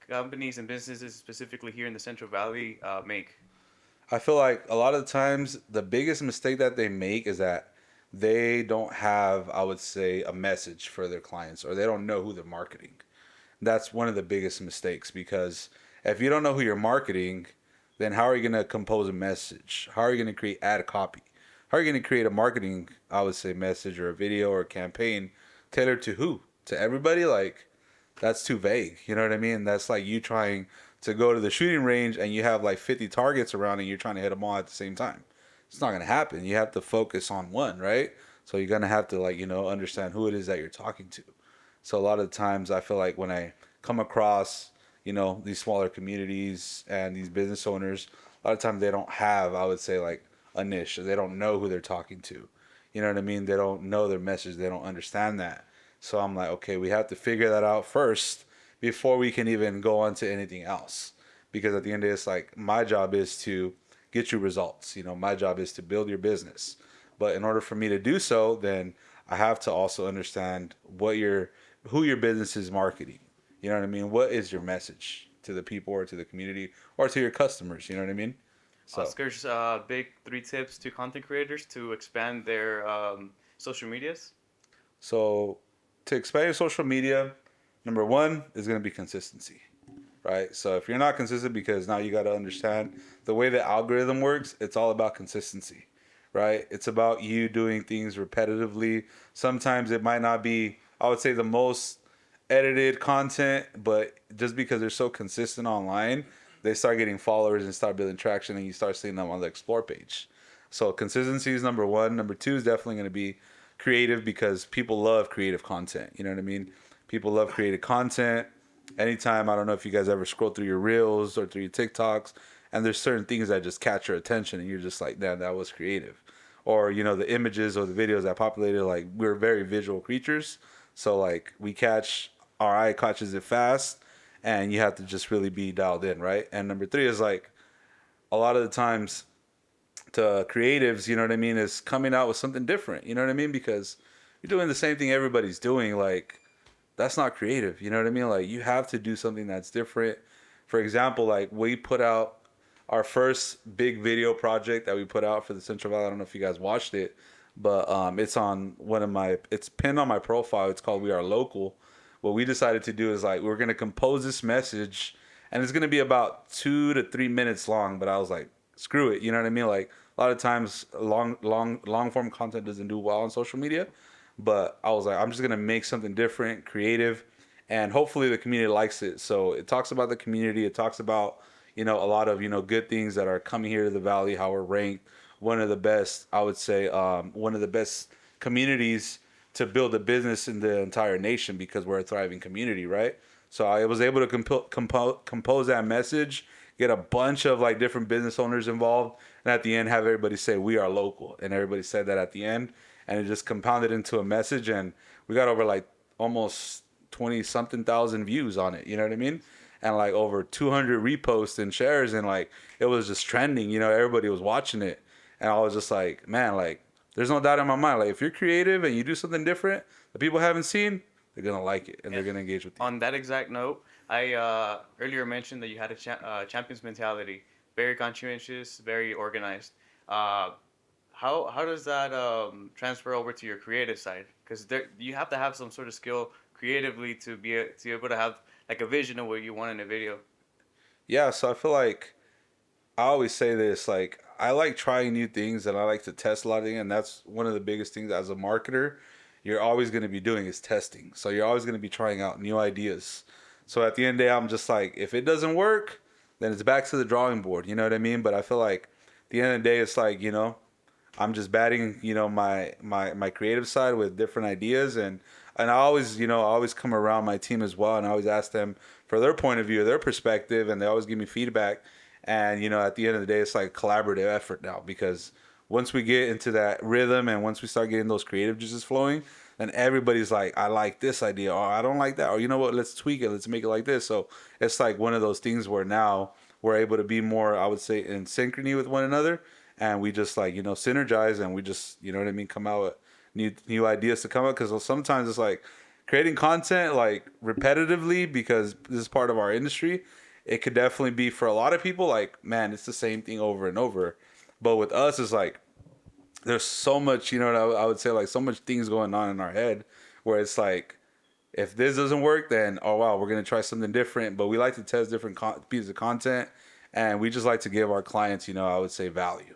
companies and businesses, specifically here in the Central Valley, make? I feel like a lot of the times the biggest mistake that they make is that they don't have, I would say, a message for their clients, or they don't know who they're marketing. That's one of the biggest mistakes, because if you don't know who you're marketing, then how are you going to compose a message? How are you going to create ad copy? How are you going to create a marketing, I would say, message or a video or a campaign tailored to who? To everybody? Like, that's too vague. You know what I mean? That's like you trying to go to the shooting range and you have like 50 targets around and you're trying to hit them all at the same time. It's not going to happen. You have to focus on one, right? So you're going to have to, like, understand who it is that you're talking to. So a lot of the times I feel like when I come across, these smaller communities and these business owners, a lot of times they don't have, I would say, like a niche. They don't know who they're talking to. You know what I mean? They don't know their message. They don't understand that. So I'm like, okay, we have to figure that out first before we can even go on to anything else. Because at the end of it, it's like my job is to get you results. My job is to build your business. But in order for me to do so, then I have to also understand who your business is marketing. You know what I mean? What is your message to the people or to the community or to your customers? You know what I mean? So Oscar's big three tips to content creators to expand their social medias. So to expand your social media, number one is going to be consistency, right? So if you're not consistent, because now you got to understand the way the algorithm works, it's all about consistency, right? It's about you doing things repetitively. Sometimes it might not be, I would say, the most edited content, but just because they're so consistent online, they start getting followers and start building traction, and you start seeing them on the explore page. So consistency is number one. Number two is definitely going to be creative, because people love creative content. You know what I mean? People love creative content. Anytime, I don't know if you guys ever scroll through your reels or through your TikToks, and there's certain things that just catch your attention, and you're just like, damn, that was creative. Or, the images or the videos that populated, like, we're very visual creatures. So, like, our eye catches it fast, and you have to just really be dialed in, right? And number three is like, a lot of the times, to creatives, you know what I mean, is coming out with something different. You know what I mean? Because you're doing the same thing everybody's doing. Like, that's not creative. You know what I mean? Like, you have to do something that's different. For example, like, we put out our first big video project that we put out for the Central Valley. I don't know if you guys watched it, but it's pinned on my profile. It's called We Are Local. What we decided to do is, like, we're going to compose this message, and it's going to be about 2 to 3 minutes long. But I was like, screw it. You know what I mean? Like, a lot of times long form content doesn't do well on social media. But I was like, I'm just gonna make something different, creative, and hopefully the community likes it. So it talks about the community. It talks about, a lot of, good things that are coming here to the valley. How we're ranked one of the best, I would say, one of the best communities to build a business in the entire nation, because we're a thriving community, right? So I was able to compose that message, get a bunch of like different business owners involved, and at the end have everybody say we are local, and everybody said that at the end, and it just compounded into a message, and we got over like almost 20 something thousand views on it. You know what I mean? And like over 200 reposts and shares, and like it was just trending. You know, everybody was watching it, and I was just like, man, like there's no doubt in my mind. Like if you're creative and you do something different that people haven't seen, they're gonna like it and they're gonna engage with you. On that exact note, I earlier mentioned that you had a champion's mentality, very conscientious, very organized. Uh, how does that transfer over to your creative side? Because you have to have some sort of skill creatively to be able to have like a vision of what you want in a video. Yeah, so I feel like I always say this, like I like trying new things and I like to test a lot of things, and that's one of the biggest things as a marketer you're always going to be doing is testing. So you're always going to be trying out new ideas. So at the end of the day, I'm just like, if it doesn't work, then it's back to the drawing board. You know what I mean? But I feel like at the end of the day, it's like, I'm just batting, my creative side with different ideas, and I always, I always come around my team as well, and I always ask them for their point of view, their perspective, and they always give me feedback. And at the end of the day, it's like a collaborative effort now, because once we get into that rhythm and once we start getting those creative juices flowing, then everybody's like, I like this idea, or I don't like that, or you know what, let's tweak it, let's make it like this. So it's like one of those things where now we're able to be more, I would say, in synchrony with one another, and we just like synergize, and we just what I mean, come out with new ideas to come up, because sometimes it's like creating content like repetitively, because this is part of our industry. It could definitely be for a lot of people like, man, it's the same thing over and over. But with us, it's like there's so much, I would say, like so much things going on in our head, where it's like, if this doesn't work, then oh wow, we're gonna try something different. But we like to test different pieces of content, and we just like to give our clients, I would say, value,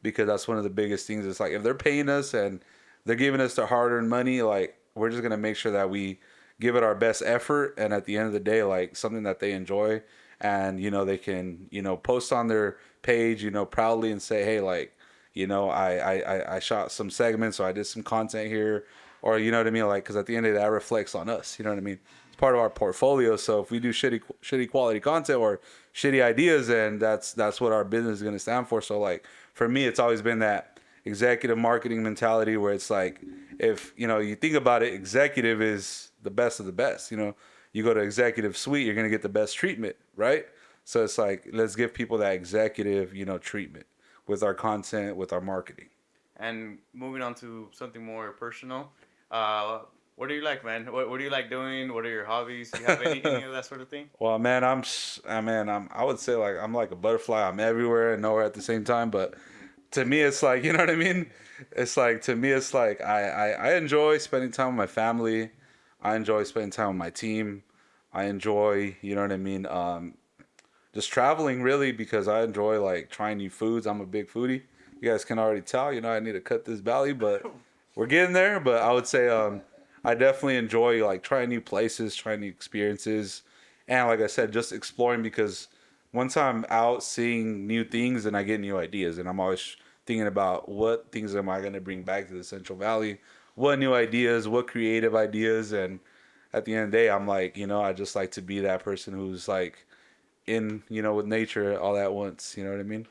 because that's one of the biggest things. It's like if they're paying us and they're giving us their hard-earned money, like we're just gonna make sure that we give it our best effort, and at the end of the day, like something that they enjoy, and they can post on their page, proudly, and say, hey, like I shot some segments, or I did some content here, or you know what I mean, like, because at the end of the day, that reflects on us. You know what I mean? It's part of our portfolio. So if we do shitty quality content or shitty ideas, then that's what our business is going to stand for. So like for me, it's always been that executive marketing mentality, where it's like, if you think about it, executive is the best of the best. You go to executive suite, you're going to get the best treatment, right? So it's like, let's give people that executive treatment with our content, with our marketing. And moving on to something more personal, what do you like, man? What do you like doing? What are your hobbies? Do you have any of that sort of thing? Well, man, I would say like I'm like a butterfly. I'm everywhere and nowhere at the same time. But to me, it's like, you know what I mean? It's like, to me, it's like I enjoy spending time with my family. I enjoy spending time with my team. I enjoy, you know what I mean? Just traveling, really, because I enjoy like trying new foods. I'm a big foodie. You guys can already tell, I need to cut this belly, but we're getting there. But I would say I definitely enjoy like trying new places, trying new experiences, and like I said, just exploring, because once I'm out seeing new things, and I get new ideas, and I'm always thinking about what things am I going to bring back to the Central Valley, what new ideas, what creative ideas, and at the end of the day, I'm like, I just like to be that person who's like in, with nature all at once. You know what I mean?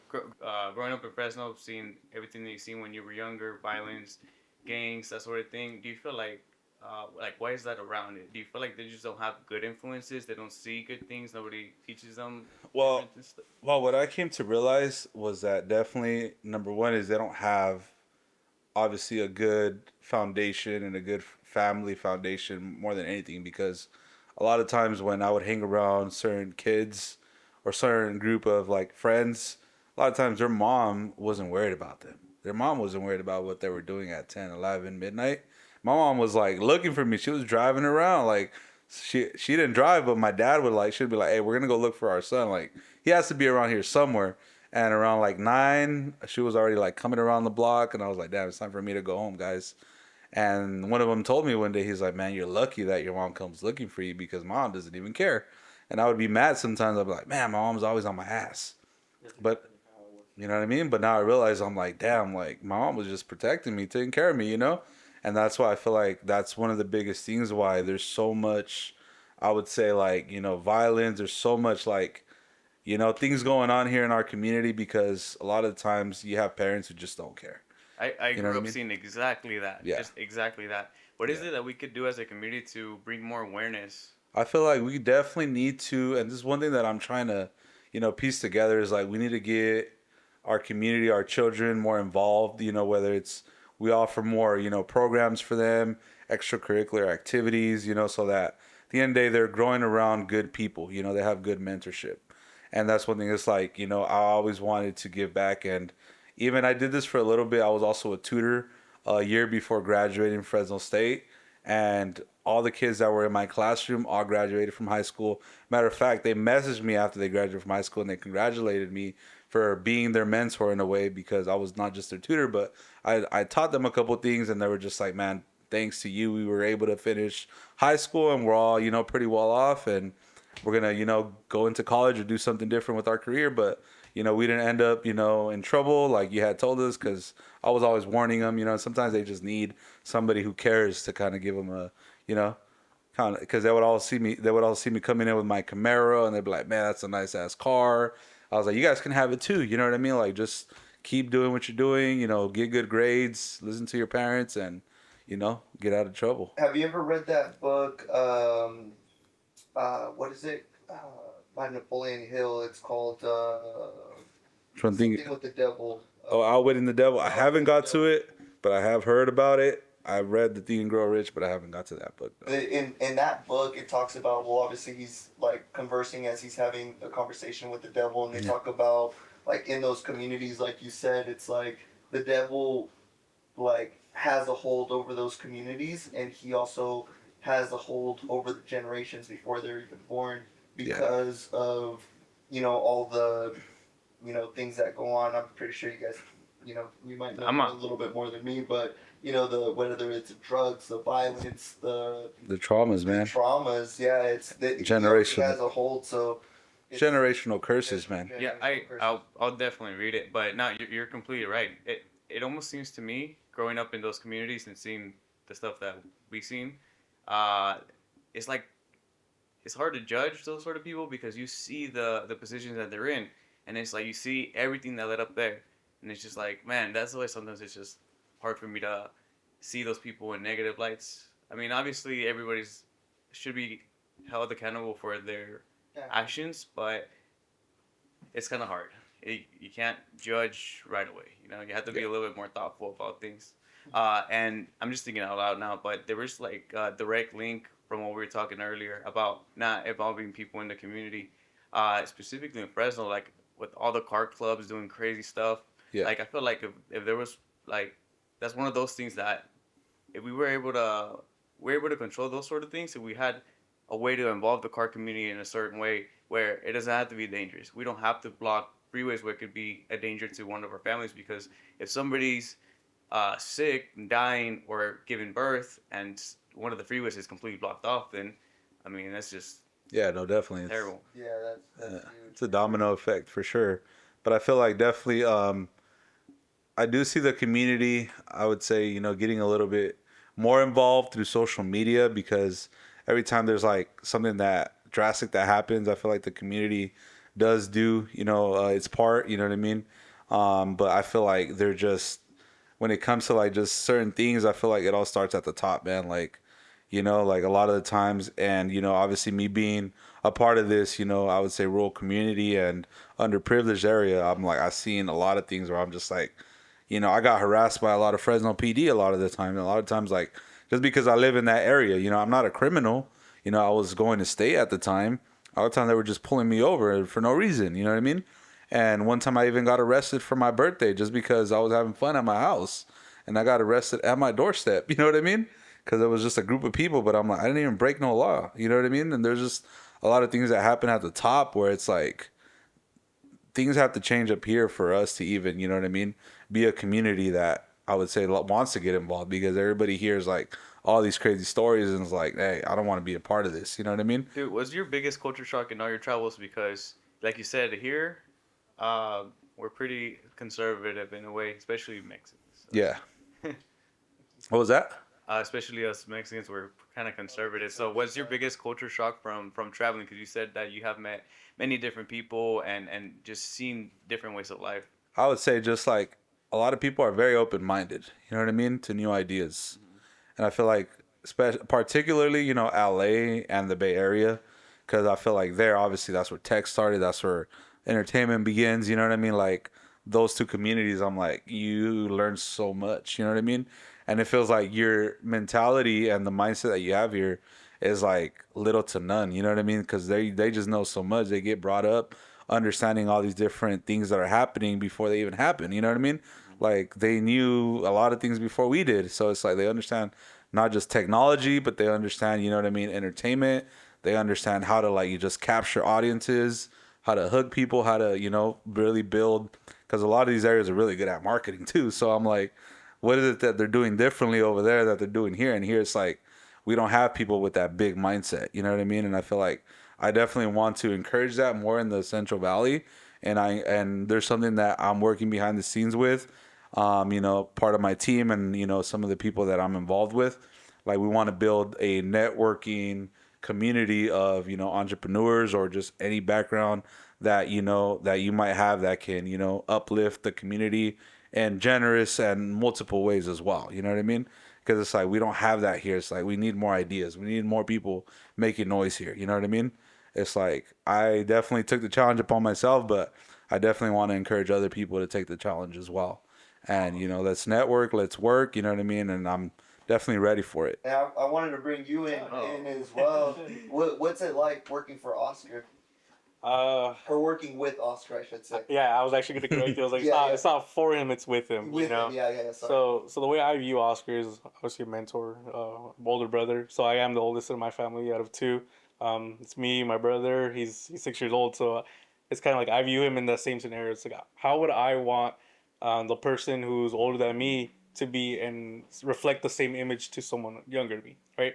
Growing up in Fresno, seeing everything that you seen when you were younger, violence, gangs, that sort of thing. Do you feel like why is that around it? Do you feel like they just don't have good influences? They don't see good things. Nobody teaches them Well, different stuff. well, what I came to realize was that definitely number one is they don't have obviously a good foundation and a good family foundation more than anything, because a lot of times when I would hang around certain kids or certain group of like friends, a lot of times their mom wasn't worried about them. Their mom wasn't worried about what they were doing at 10, 11, midnight. My mom was like looking for me. She was driving around. Like she didn't drive, but my dad would like, she'd be like, hey, we're going to go look for our son. Like he has to be around here somewhere. And around like 9, she was already like coming around the block. And I was like, damn, it's time for me to go home, guys. And one of them told me one day, he's like, man, you're lucky that your mom comes looking for you, because mom doesn't even care. And I would be mad sometimes. I'd be like, man, my mom's always on my ass. But you know what I mean? But now I realize, I'm like, damn, like my mom was just protecting me, taking care of me. And that's why I feel like that's one of the biggest things why there's so much, I would say, like, violence. There's so much like things going on here in our community, because a lot of the times you have parents who just don't care. I You know what grew I up mean? seeing exactly that, Yeah. just exactly that. What is Yeah. it that we could do as a community to bring more awareness? I feel like we definitely need to, and this is one thing that I'm trying to, piece together, is like we need to get our community, our children more involved, whether it's we offer more, programs for them, extracurricular activities, so that at the end of the day they're growing around good people, they have good mentorship. And that's one thing. It's like, I always wanted to give back, and even I did this for a little bit. I was also a tutor a year before graduating Fresno State, and all the kids that were in my classroom all graduated from high school. Matter of fact, they messaged me after they graduated from high school, and they congratulated me for being their mentor in a way, because I was not just their tutor, but I taught them a couple of things, and they were just like, man, thanks to you, we were able to finish high school, and we're all, pretty well off, and we're gonna, go into college or do something different with our career. But we didn't end up, in trouble like you had told us, because I was always warning them. Sometimes they just need somebody who cares to kind of give them a, you know, kind of, because they would all see me coming in with my Camaro, and they'd be like, man, that's a nice ass car. I was like, you guys can have it too. You know what I mean? Like, just keep doing what you're doing. Get good grades, listen to your parents, and get out of trouble. Have you ever read that book? What is it? By Napoleon Hill. It's called Trying to think. something with the devil. Oh, Outwitting the Devil. I haven't Outwitting the got to Devil. it, but I have heard about it. I read The Think and Grow Rich, but I haven't got to that book though. In that book, it talks about, well, obviously he's like conversing as he's having a conversation with the devil, and they Yeah. talk about like in those communities, like you said, it's like the devil like has a hold over those communities, and he also has a hold over the generations before they're even born Yeah. because of all the things that go on. I'm pretty sure you guys you might know I'm a a, little bit more than me, but the whether it's drugs, the violence, The traumas, the man. traumas, yeah, it's that he already Generational. has a hold, so it's Generational curses, man. yeah, generational curses. I'll definitely read it. But no, you're completely right. It almost seems to me, growing up in those communities and seeing the stuff that we've seen, uh, it's like it's hard to judge those sort of people because you see the positions that they're in, and it's like you see everything that led up there, and it's just like, man, that's why sometimes it's just hard for me to see those people in negative lights. I mean, obviously everybody's should be held accountable for their Yeah. actions, but it's kind of hard. You can't judge right away. You have to be Yeah. a little bit more thoughtful about things. And I'm just thinking out loud now, but there was like a direct link from what we were talking earlier about not involving people in the community, specifically in Fresno, like with all the car clubs doing crazy stuff. Yeah. Like I feel like if there was like that's one of those things that if we were able to control those sort of things, if we had a way to involve the car community in a certain way where it doesn't have to be dangerous. We don't have to block freeways where it could be a danger to one of our families, because if somebody's sick, dying, or giving birth, and one of the freeways is completely blocked off, then I mean that's just Yeah, no, definitely. terrible. Yeah, that's huge. It's a domino effect for sure. But I feel like definitely, I do see the community, I would say, getting a little bit more involved through social media, because every time there's like something that drastic that happens, I feel like the community does do, its part, you know what I mean? But I feel like they're just, when it comes to like just certain things, I feel like it all starts at the top, man. Like, like a lot of the times, and, obviously me being a part of this, I would say rural community and underprivileged area, I'm like, I've seen a lot of things where I'm just like, I got harassed by a lot of Fresno PD a lot of the time. And a lot of times, like, just because I live in that area, I'm not a criminal. I was going to state at the time. A lot of times they were just pulling me over for no reason. You know what I mean? And one time I even got arrested for my birthday just because I was having fun at my house. And I got arrested at my doorstep. You know what I mean? Because it was just a group of people. But I'm like, I didn't even break no law. You know what I mean? And there's just a lot of things that happen at the top where it's like, things have to change up here for us to even, you know what I mean, be a community that I would say wants to get involved, because everybody hears like all these crazy stories and is like, hey, I don't want to be a part of this. You know what I mean? Dude, was your biggest culture shock in all your travels? Because, like you said, here, we're pretty conservative in a way, especially Mexicans. So. Yeah. What was that? especially us Mexicans, we're kind of conservative. So, what's your biggest culture shock from traveling? Because you said that you have met many different people and just seen different ways of life. I would say just like a lot of people are very open minded. You know what I mean, to new ideas, and I feel like, particularly, LA and the Bay Area, because I feel like there, obviously, that's where tech started. That's where entertainment begins. You know what I mean? Like those two communities, I'm like, you learn so much. You know what I mean? And it feels like your mentality and the mindset that you have here is like little to none. You know what I mean? Because they just know so much. They get brought up understanding all these different things that are happening before they even happen. You know what I mean? Like they knew a lot of things before we did. So it's like they understand not just technology, but they understand, you know what I mean, entertainment. They understand how to, like, you just capture audiences, how to hook people, how to, really build. Because a lot of these areas are really good at marketing too. So I'm like, what is it that they're doing differently over there that they're doing here? And here it's like we don't have people with that big mindset. You know what I mean? And I feel like I definitely want to encourage that more in the Central Valley. And there's something that I'm working behind the scenes with, part of my team and, some of the people that I'm involved with. Like we want to build a networking community of, entrepreneurs or just any background that you might have that can, uplift the community and generous and multiple ways as well. You know what I mean? Because it's like we don't have that here. It's like we need more ideas. We need more people making noise here. You know what I mean? It's like I definitely took the challenge upon myself, but I definitely want to encourage other people to take the challenge as well. And let's network, let's work. You know what I mean? And I'm definitely ready for it. And I wanted to bring you in as well. What's it like working for Oscar or working with Oscar, I should say? Yeah, I was actually going to correct you. I was like, Yeah, yeah. it's not for him, it's with him. With him, yeah, yeah, yeah. Sorry. So the way I view Oscar is obviously a mentor, older brother. So I am the oldest in my family out of two. It's me, my brother. He's 6 years old. So it's kind of like I view him in the same scenario. It's like, how would I want the person who's older than me to be and reflect the same image to someone younger than me, right?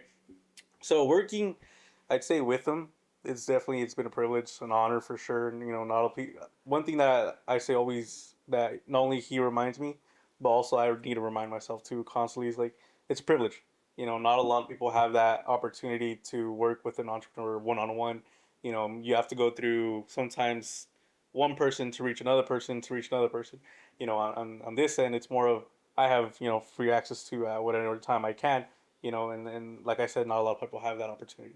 So working, I'd say with him, it's been a privilege, an honor for sure. And, not a, one thing that I say always that not only he reminds me, but also I need to remind myself too constantly is like it's a privilege. Not a lot of people have that opportunity to work with an entrepreneur one on one. You have to go through sometimes one person to reach another person to reach another person. On this end, it's more of I have free access to whatever time I can, and like I said, not a lot of people have that opportunity.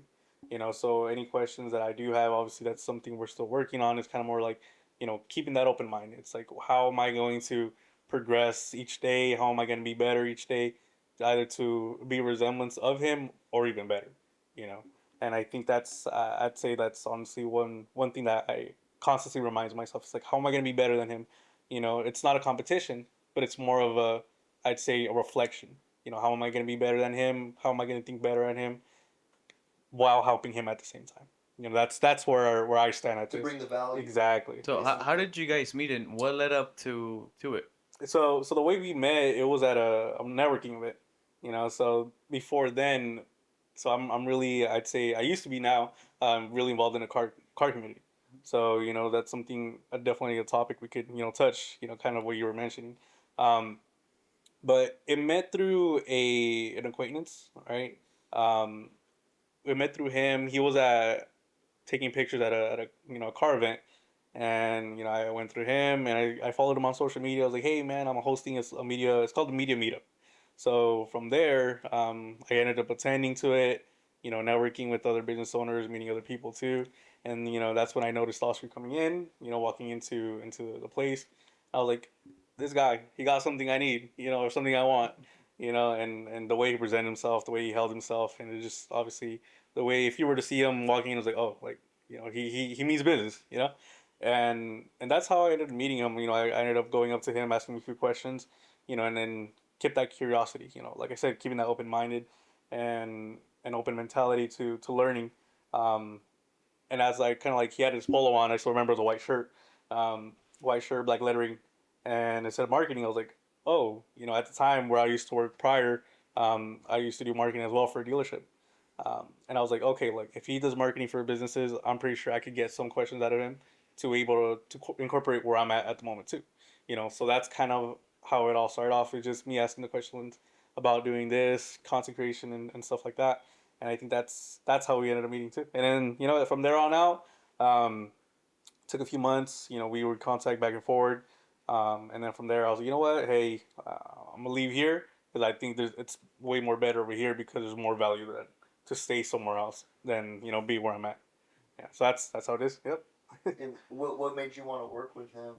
So any questions that I do have, obviously that's something we're still working on. It's kind of more like, keeping that open mind. It's like, how am I going to progress each day? How am I going to be better each day? Either to be a resemblance of him or even better, you know. And I think that's, I'd say that's honestly one thing that I constantly reminds myself. It's like, how am I going to be better than him? It's not a competition, but it's more of a, I'd say, a reflection. How am I going to be better than him? How am I going to think better than him while helping him at the same time? That's where I stand at To this. bring the value. Exactly. So, how did you guys meet and what led up to it? So the way we met, it was at a networking event. So before then, so I'm really, I'd say I used to be now, really involved in a car community. So that's something, definitely a topic we could touch. Kind of what you were mentioning. Um, but it met through an acquaintance, right? Um, we met through him. He was taking pictures at a car event, and I went through him and I followed him on social media. I was like, hey man, I'm hosting a media. It's called the Media Meetup. So from there, I ended up attending to it. Networking with other business owners, meeting other people too, and that's when I noticed Oscar coming in. Walking into the place, I was like, this guy, he got something I need, or something I want, and the way he presented himself, the way he held himself, and it just obviously the way if you were to see him walking in, it was like, oh, like he means business, and that's how I ended up meeting him. I ended up going up to him, asking him a few questions, and then kept that curiosity. Like I said, keeping that open minded and an open mentality to learning. Um, and as I kind of like he had his polo on, I still remember the white shirt, black lettering, and instead of marketing, I was like, oh, at the time where I used to work prior, I used to do marketing as well for a dealership. And I was like, okay, like if he does marketing for businesses, I'm pretty sure I could get some questions out of him to be able to incorporate where I'm at the moment too. So that's kind of how it all started off. It's just me asking the questions about doing this consecration and stuff like that. And I think that's how we ended up meeting too. And then from there on out, took a few months. We would contact back and forward. And then from there, I was like, you know what? Hey, I'm gonna leave here because I think it's way more better over here because there's more value than to stay somewhere else than be where I'm at. Yeah, so that's how it is. Yep. And what made you want to work with him?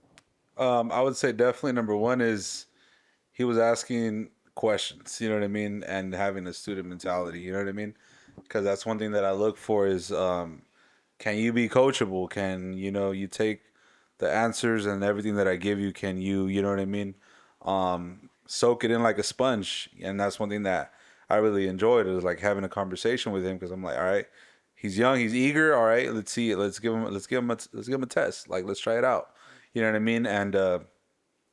I would say definitely number one is he was asking questions, you know what I mean, and having a student mentality, you know what I mean, because that's one thing that I look for is can you be coachable? Can you take the answers and everything that I give you? Can you know what I mean, soak it in like a sponge? And that's one thing that I really enjoyed is like having a conversation with him because I'm like, all right, he's young, he's eager. All right, let's see it. Let's give him a test. Like let's try it out. You know what I mean? And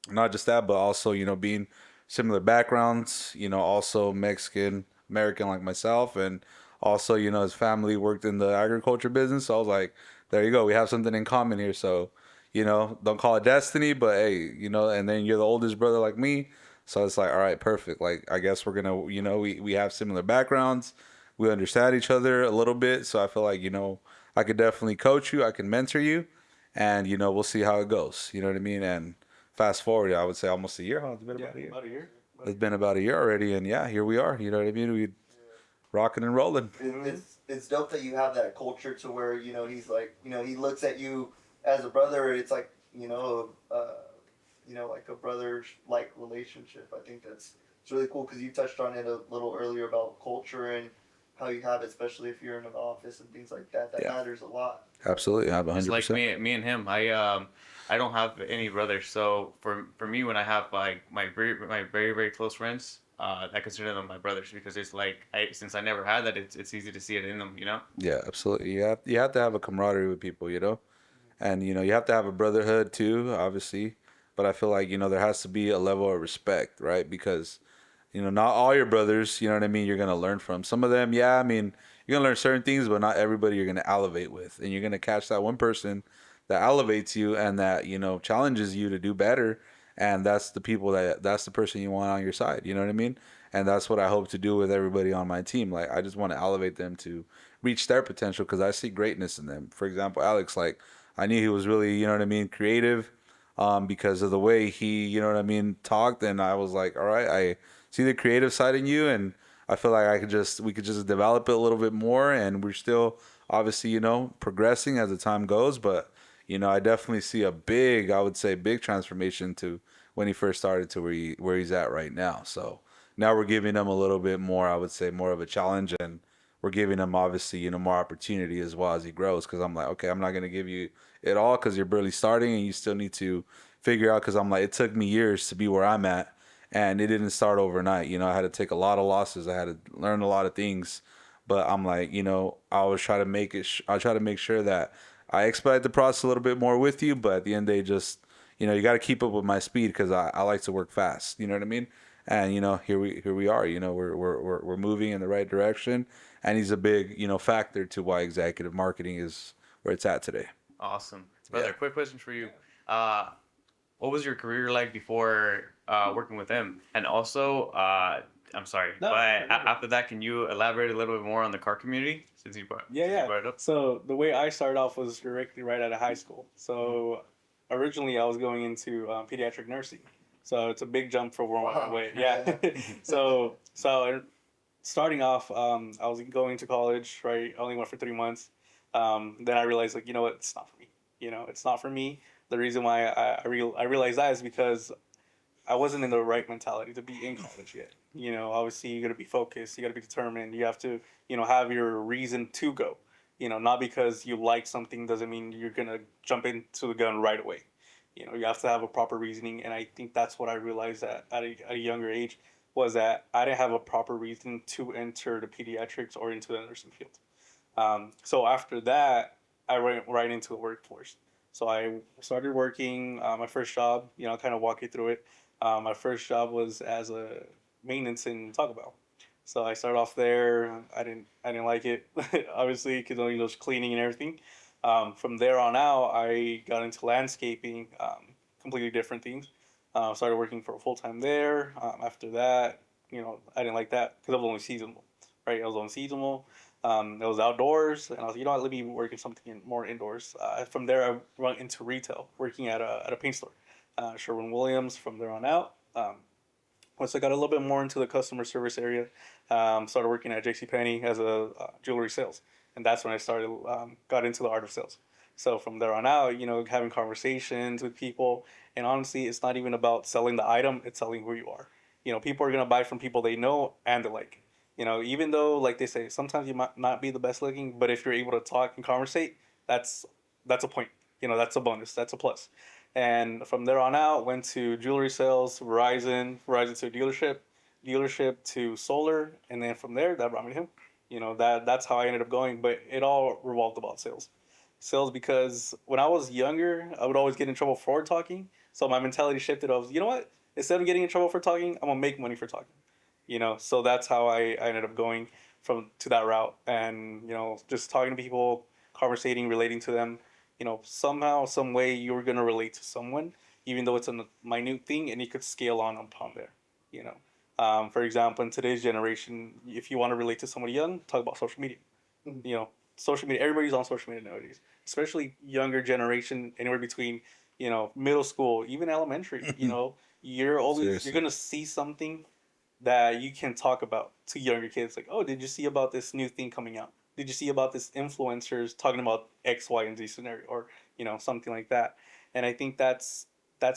not just that, but also being similar backgrounds. Also Mexican American like myself, and also his family worked in the agriculture business. So I was like, there you go, we have something in common here. So don't call it destiny, but hey, and then you're the oldest brother like me. So it's like, all right, perfect. Like I guess we're gonna, we have similar backgrounds. We understand each other a little bit. So I feel like, I could definitely coach you. I can mentor you, and we'll see how it goes. You know what I mean? And fast forward, I would say almost a year. Huh? It's been Yeah, about a year. about a year. It's been about a year already, and yeah, here we are. You know what I mean? We rocking and rolling. It's dope that you have that culture to where he's like he looks at you as a brother. It's like like a brother like relationship. I think it's really cool because you touched on it a little earlier about culture and how you have it, especially if you're in an office and things like that. That Yeah, matters a lot. absolutely. I'm It's like 100%. me and him. I don't have any brothers, so for me, when I have like my very very close friends, I consider them my brothers because it's like since I never had that, it's easy to see it in them, you know. Yeah, absolutely. You have to have a camaraderie with people, and you have to have a brotherhood too, obviously. But I feel like there has to be a level of respect, right? Because not all your brothers, you know what I mean, you're gonna learn from. Some of them, yeah, I mean, you're gonna learn certain things, but not everybody you're gonna elevate with. And you're gonna catch that one person that elevates you and that, challenges you to do better. And that's the person you want on your side. You know what I mean? And that's what I hope to do with everybody on my team. Like I just want to elevate them to reach their potential because I see greatness in them. For example, Alex, like I knew he was really, you know what I mean, creative, because of the way he, you know what I mean, talked. And I was like, all right, I see the creative side in you, and I feel like we could just develop it a little bit more, and we're still obviously progressing as the time goes, but I definitely see a big, I would say, big transformation to when he first started to where he's at right now. So now we're giving him a little bit more, I would say, more of a challenge, and we're giving him obviously more opportunity as well as he grows. Because I'm like, okay, I'm not gonna give you it all because you're barely starting, and you still need to figure out. Because I'm like, it took me years to be where I'm at, and it didn't start overnight. I had to take a lot of losses. I had to learn a lot of things, but I'm like, I always try to make it. I try to make sure that I expedite the process a little bit more with you. But at the end of the day, just you got to keep up with my speed because I like to work fast. You know what I mean? And here we are. We're moving in the right direction, and he's a big factor to why executive marketing is where it's at today. Awesome, Yeah. brother. Quick question for you. Uh, what was your career like before working with him? And also, I'm sorry, No, but you're good. after that, can you elaborate a little bit more on the car community Yeah, since you yeah. brought it up? So the way I started off was directly right out of high school. So originally I was going into pediatric nursing. So it's a big jump for where I Wow. went. Yeah. so starting off, I was going to college. Right, I only went for 3 months. Then I realized, like, you know what, it's not for me. It's not for me. The reason why I realized that is because I wasn't in the right mentality to be in college yet. Obviously you got to be focused, you got to be determined, you have to, have your reason to go. Not because you like something doesn't mean you're gonna jump into the gun right away. You have to have a proper reasoning, and I think that's what I realized at a younger age was that I didn't have a proper reason to enter the pediatrics or into the nursing field. So after that, I went right into the workforce. So I started working. My first job, I'll kind of walk you through it. My first job was as a maintenance in Taco Bell. So I started off there. I didn't like it, obviously, because just cleaning and everything. From there on out, I got into landscaping, completely different things. Started working for full time there. After that, I didn't like that because I was only seasonal, right? I was only seasonal. It was outdoors, and I was like, let me work in something more indoors. From there, I went into retail, working at a paint store, Sherwin-Williams. From there on out, once I got a little bit more into the customer service area, started working at JCPenney as a jewelry sales, and that's when I started got into the art of sales. So from there on out, having conversations with people, and honestly, it's not even about selling the item; it's selling who you are. People are gonna buy from people they know and they like. Even though, like they say, sometimes you might not be the best looking, but if you're able to talk and conversate, that's that's a point. That's a bonus. That's a plus. And from there on out, went to jewelry sales, Verizon to a dealership to solar, and then from there, that brought me to him. That's how I ended up going. But it all revolved about sales because when I was younger, I would always get in trouble for talking. So my mentality shifted. I was, you know what? Instead of getting in trouble for talking, I'm gonna make money for talking. So that's how I ended up going from to that route, and just talking to people, conversating, relating to them. Somehow, some way, you're gonna relate to someone, even though it's a minute thing, and you could scale on upon there. You know, for example, in today's generation, if you want to relate to somebody young, talk about social media. You know, social media. Everybody's on social media nowadays, especially younger generation, anywhere between middle school, even elementary. You're Seriously. gonna see something that you can talk about to younger kids. Like, oh, did you see about this new thing coming out? Did you see about this influencers talking about X, Y, and Z scenario, or something like that? And I think that's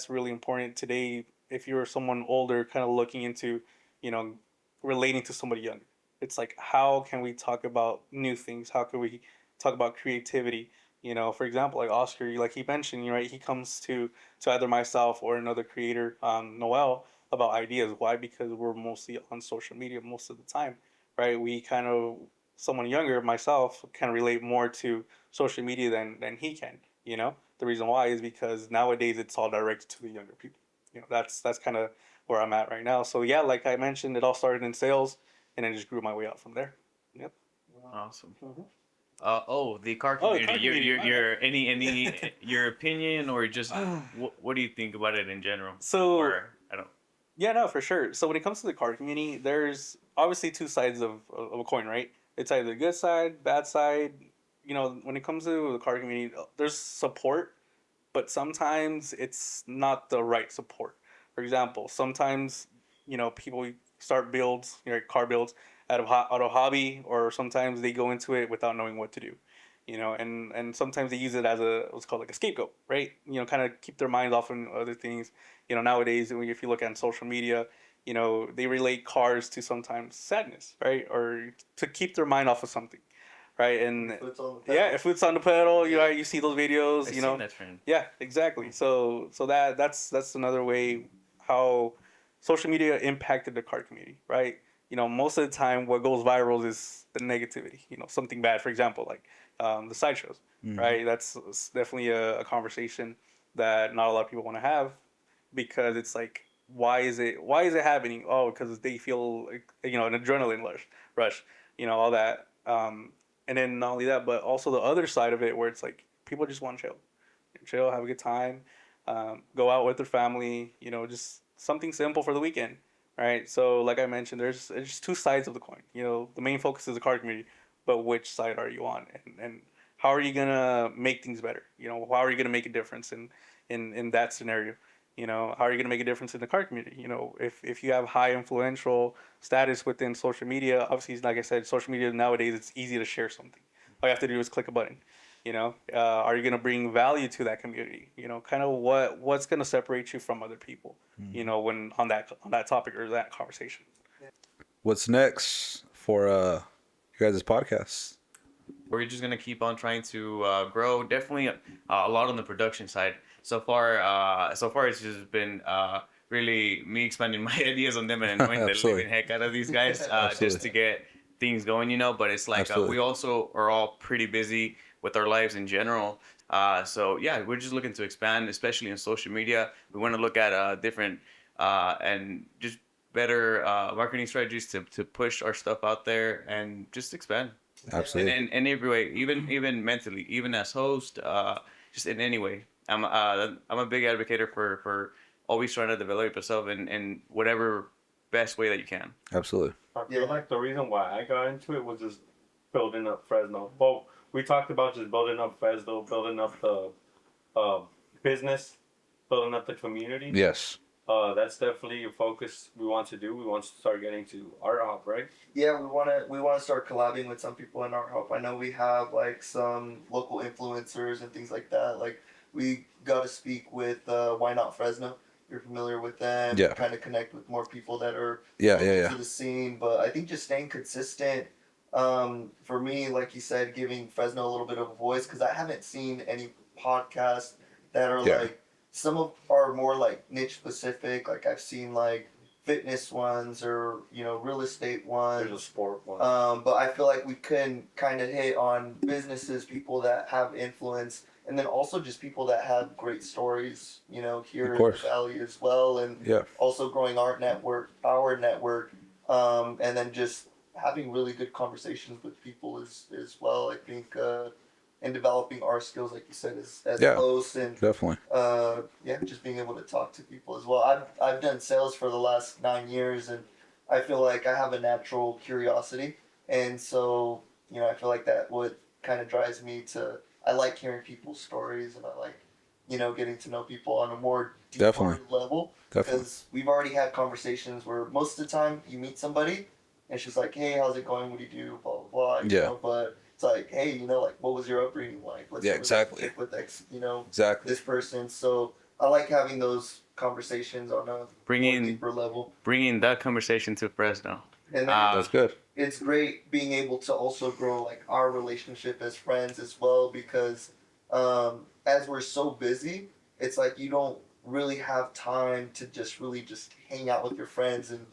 really important today. If you're someone older, kind of looking into, you know, relating to somebody younger, it's like, how can we talk about new things? How can we talk about creativity? For example, like Oscar, like he mentioned, right? He comes to either myself or another creator, Noel, about ideas. Why? Because we're mostly on social media most of the time, right? We kind of, someone younger, myself, can relate more to social media than he can. The reason why is because nowadays it's all directed to the younger people. That's kind of where I'm at right now. So yeah, like I mentioned, it all started in sales, and then just grew my way out from there. Yep. Awesome. Mhm. The car Oh, the community. car community. My bad. Any your opinion, or just what do you think about it in general? So Or I don't. yeah, no, for sure. So when it comes to the car community, there's obviously two sides of a coin, right? It's either the good side, bad side. When it comes to the car community, there's support, but sometimes it's not the right support. For example, sometimes people start builds, car builds out of hobby, or sometimes they go into it without knowing what to do. And sometimes they use it as a what's called like a scapegoat, right? Kind of keep their minds off on other things. Nowadays, if you look at social media, they relate cars to sometimes sadness, right? Or to keep their mind off of something, right? And Foot's on the yeah, pedal. if it's on the pedal, Yeah. you see those videos, I've seen that trend. yeah, exactly. So that's another way how social media impacted the car community, right? Most of the time, what goes viral is the negativity. Something bad. For example, like the sideshows, right? That's definitely a conversation that not a lot of people want to have because it's like, why is it happening? Oh, because they feel like, an adrenaline rush, all that. And then not only that, but also the other side of it where it's like people just want to chill, have a good time, go out with their family, just something simple for the weekend, right? So like I mentioned, there's just two sides of the coin. The main focus is the car community, but which side are you on, and how are you gonna make things better? How are you gonna make a difference in that scenario? How are you gonna make a difference in the car community? If you have high influential status within social media, obviously, like I said, social media nowadays it's easy to share something. All you have to do is click a button. Are you going to bring value to that community? Kind of what's going to separate you from other people, when on that topic or that conversation. What's next for you guys' podcast? We're just gonna keep on trying to grow. Definitely a lot on the production side. So far it's just been really me expanding my ideas on them and annoying the Absolutely. living heck out of these guys just to Absolutely. get things going. But it's like we Absolutely. also are all pretty busy with our lives in general. So yeah, we're just looking to expand, especially in social media. We want to look at different and just better marketing strategies to push our stuff out there and just expand. Absolutely. In every way, even mentally, even as host, just in any way. I'm a big advocate for always trying to develop yourself in whatever best way that you can. Absolutely. I feel like the reason why I got into it was just building up Fresno. Well, we talked about just building up Fresno, building up the uh, business, building up the community. Yes. That's definitely a focus we want to do. We want to start getting to art hop, right? Yeah, we wanna start collabing with some people in our help. I know we have like some local influencers and things like that. Like we got to speak with Why Not Fresno. You're familiar with them. Yeah. Kind of connect with more people that are Yeah, local yeah, yeah. to the scene. But I think just staying consistent. For me, like you said, giving Fresno a little bit of a voice because I haven't seen any podcasts that are Yeah. like some of are more like niche specific. Like I've seen like fitness ones or real estate ones. There's a sport one. But I feel like we can kind of hit on businesses, people that have influence, and then also just people that have great stories, here Of in the course. valley as well, and Yeah. also growing our network, and then just having really good conversations with people as well. I think, and developing our skills, like you said, as Yeah. hosts and Definitely. just being able to talk to people as well. I've done sales for the last 9 years, and I feel like I have a natural curiosity, and so I feel like that what kind of drives me to. I like hearing people's stories, and I like getting to know people on a more deeper Definitely. level. Definitely. Because we've already had conversations where most of the time you meet somebody, and she's like, "Hey, how's it going? What do you do?" Blah blah blah. Yeah. But it's like, hey, like, what was your upbringing like? What's Yeah, your exactly. relationship with Exactly. this person. So I like having those conversations on a more Bringing deeper level. that conversation to Fresno. And then That's good. it's great being able to also grow like our relationship as friends as well because as we're so busy, it's like you don't really have time to just really just hang out with your friends and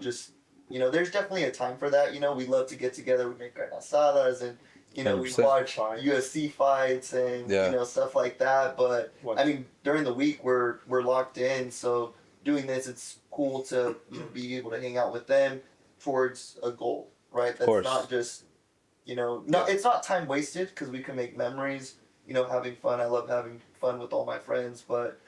just there's definitely a time for that. We love to get together, we make carne asadas and we 100%. watch UFC fights and Yeah. stuff like that. But What? I mean, during the week we're locked in, so doing this, it's cool to be able to hang out with them towards a goal, right? That's course. not just it's not time wasted because we can make memories. Having fun. I love having fun with all my friends, but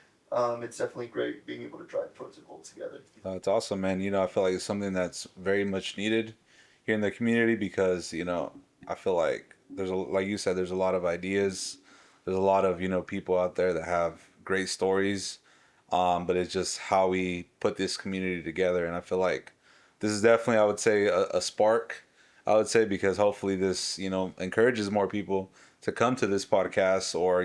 it's definitely great being able to drive towards a goal together. That's awesome, man. I feel like it's something that's very much needed here in the community because, I feel like like you said, there's a lot of ideas. There's a lot of, people out there that have great stories. But it's just how we put this community together. And I feel like this is definitely, I would say, a spark, I would say, because hopefully this, encourages more people to come to this podcast or,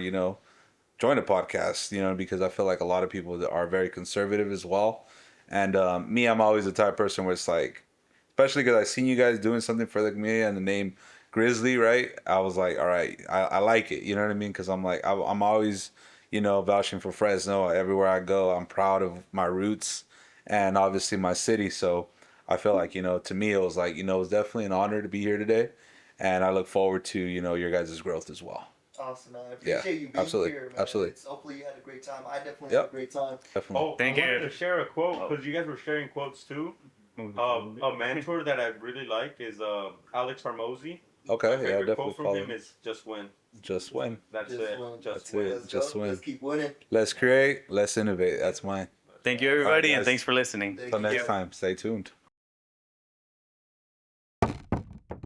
join a podcast, because I feel like a lot of people that are very conservative as well. And me, I'm always the type of person where it's like, especially because I seen you guys doing something for the community and the name Grizzly, right? I was like, all right, I like it. You know what I mean? Because I'm like, I'm always, vouching for Fresno everywhere I go. I'm proud of my roots and obviously my city. So I feel like, to me, it was like, it was definitely an honor to be here today. And I look forward to, your guys' growth as well. Awesome, man. I appreciate you being absolutely, here, man. absolutely. Hopefully you had a great time. I definitely Yep. had a great time. Definitely. Oh, Thank I you. wanted to share a quote because you guys were sharing quotes too. A mentor that I really like is Alex Hormozy. Okay, My yeah, favorite definitely quote from follow him him. is "Just win." Just win. That's Just it. win. Just That's win. it. Let's Just go. win. Let's keep winning. Let's create, let's innovate. That's mine. Thank you, everybody, guys. and thanks for listening. Thank Until you. next time, stay tuned.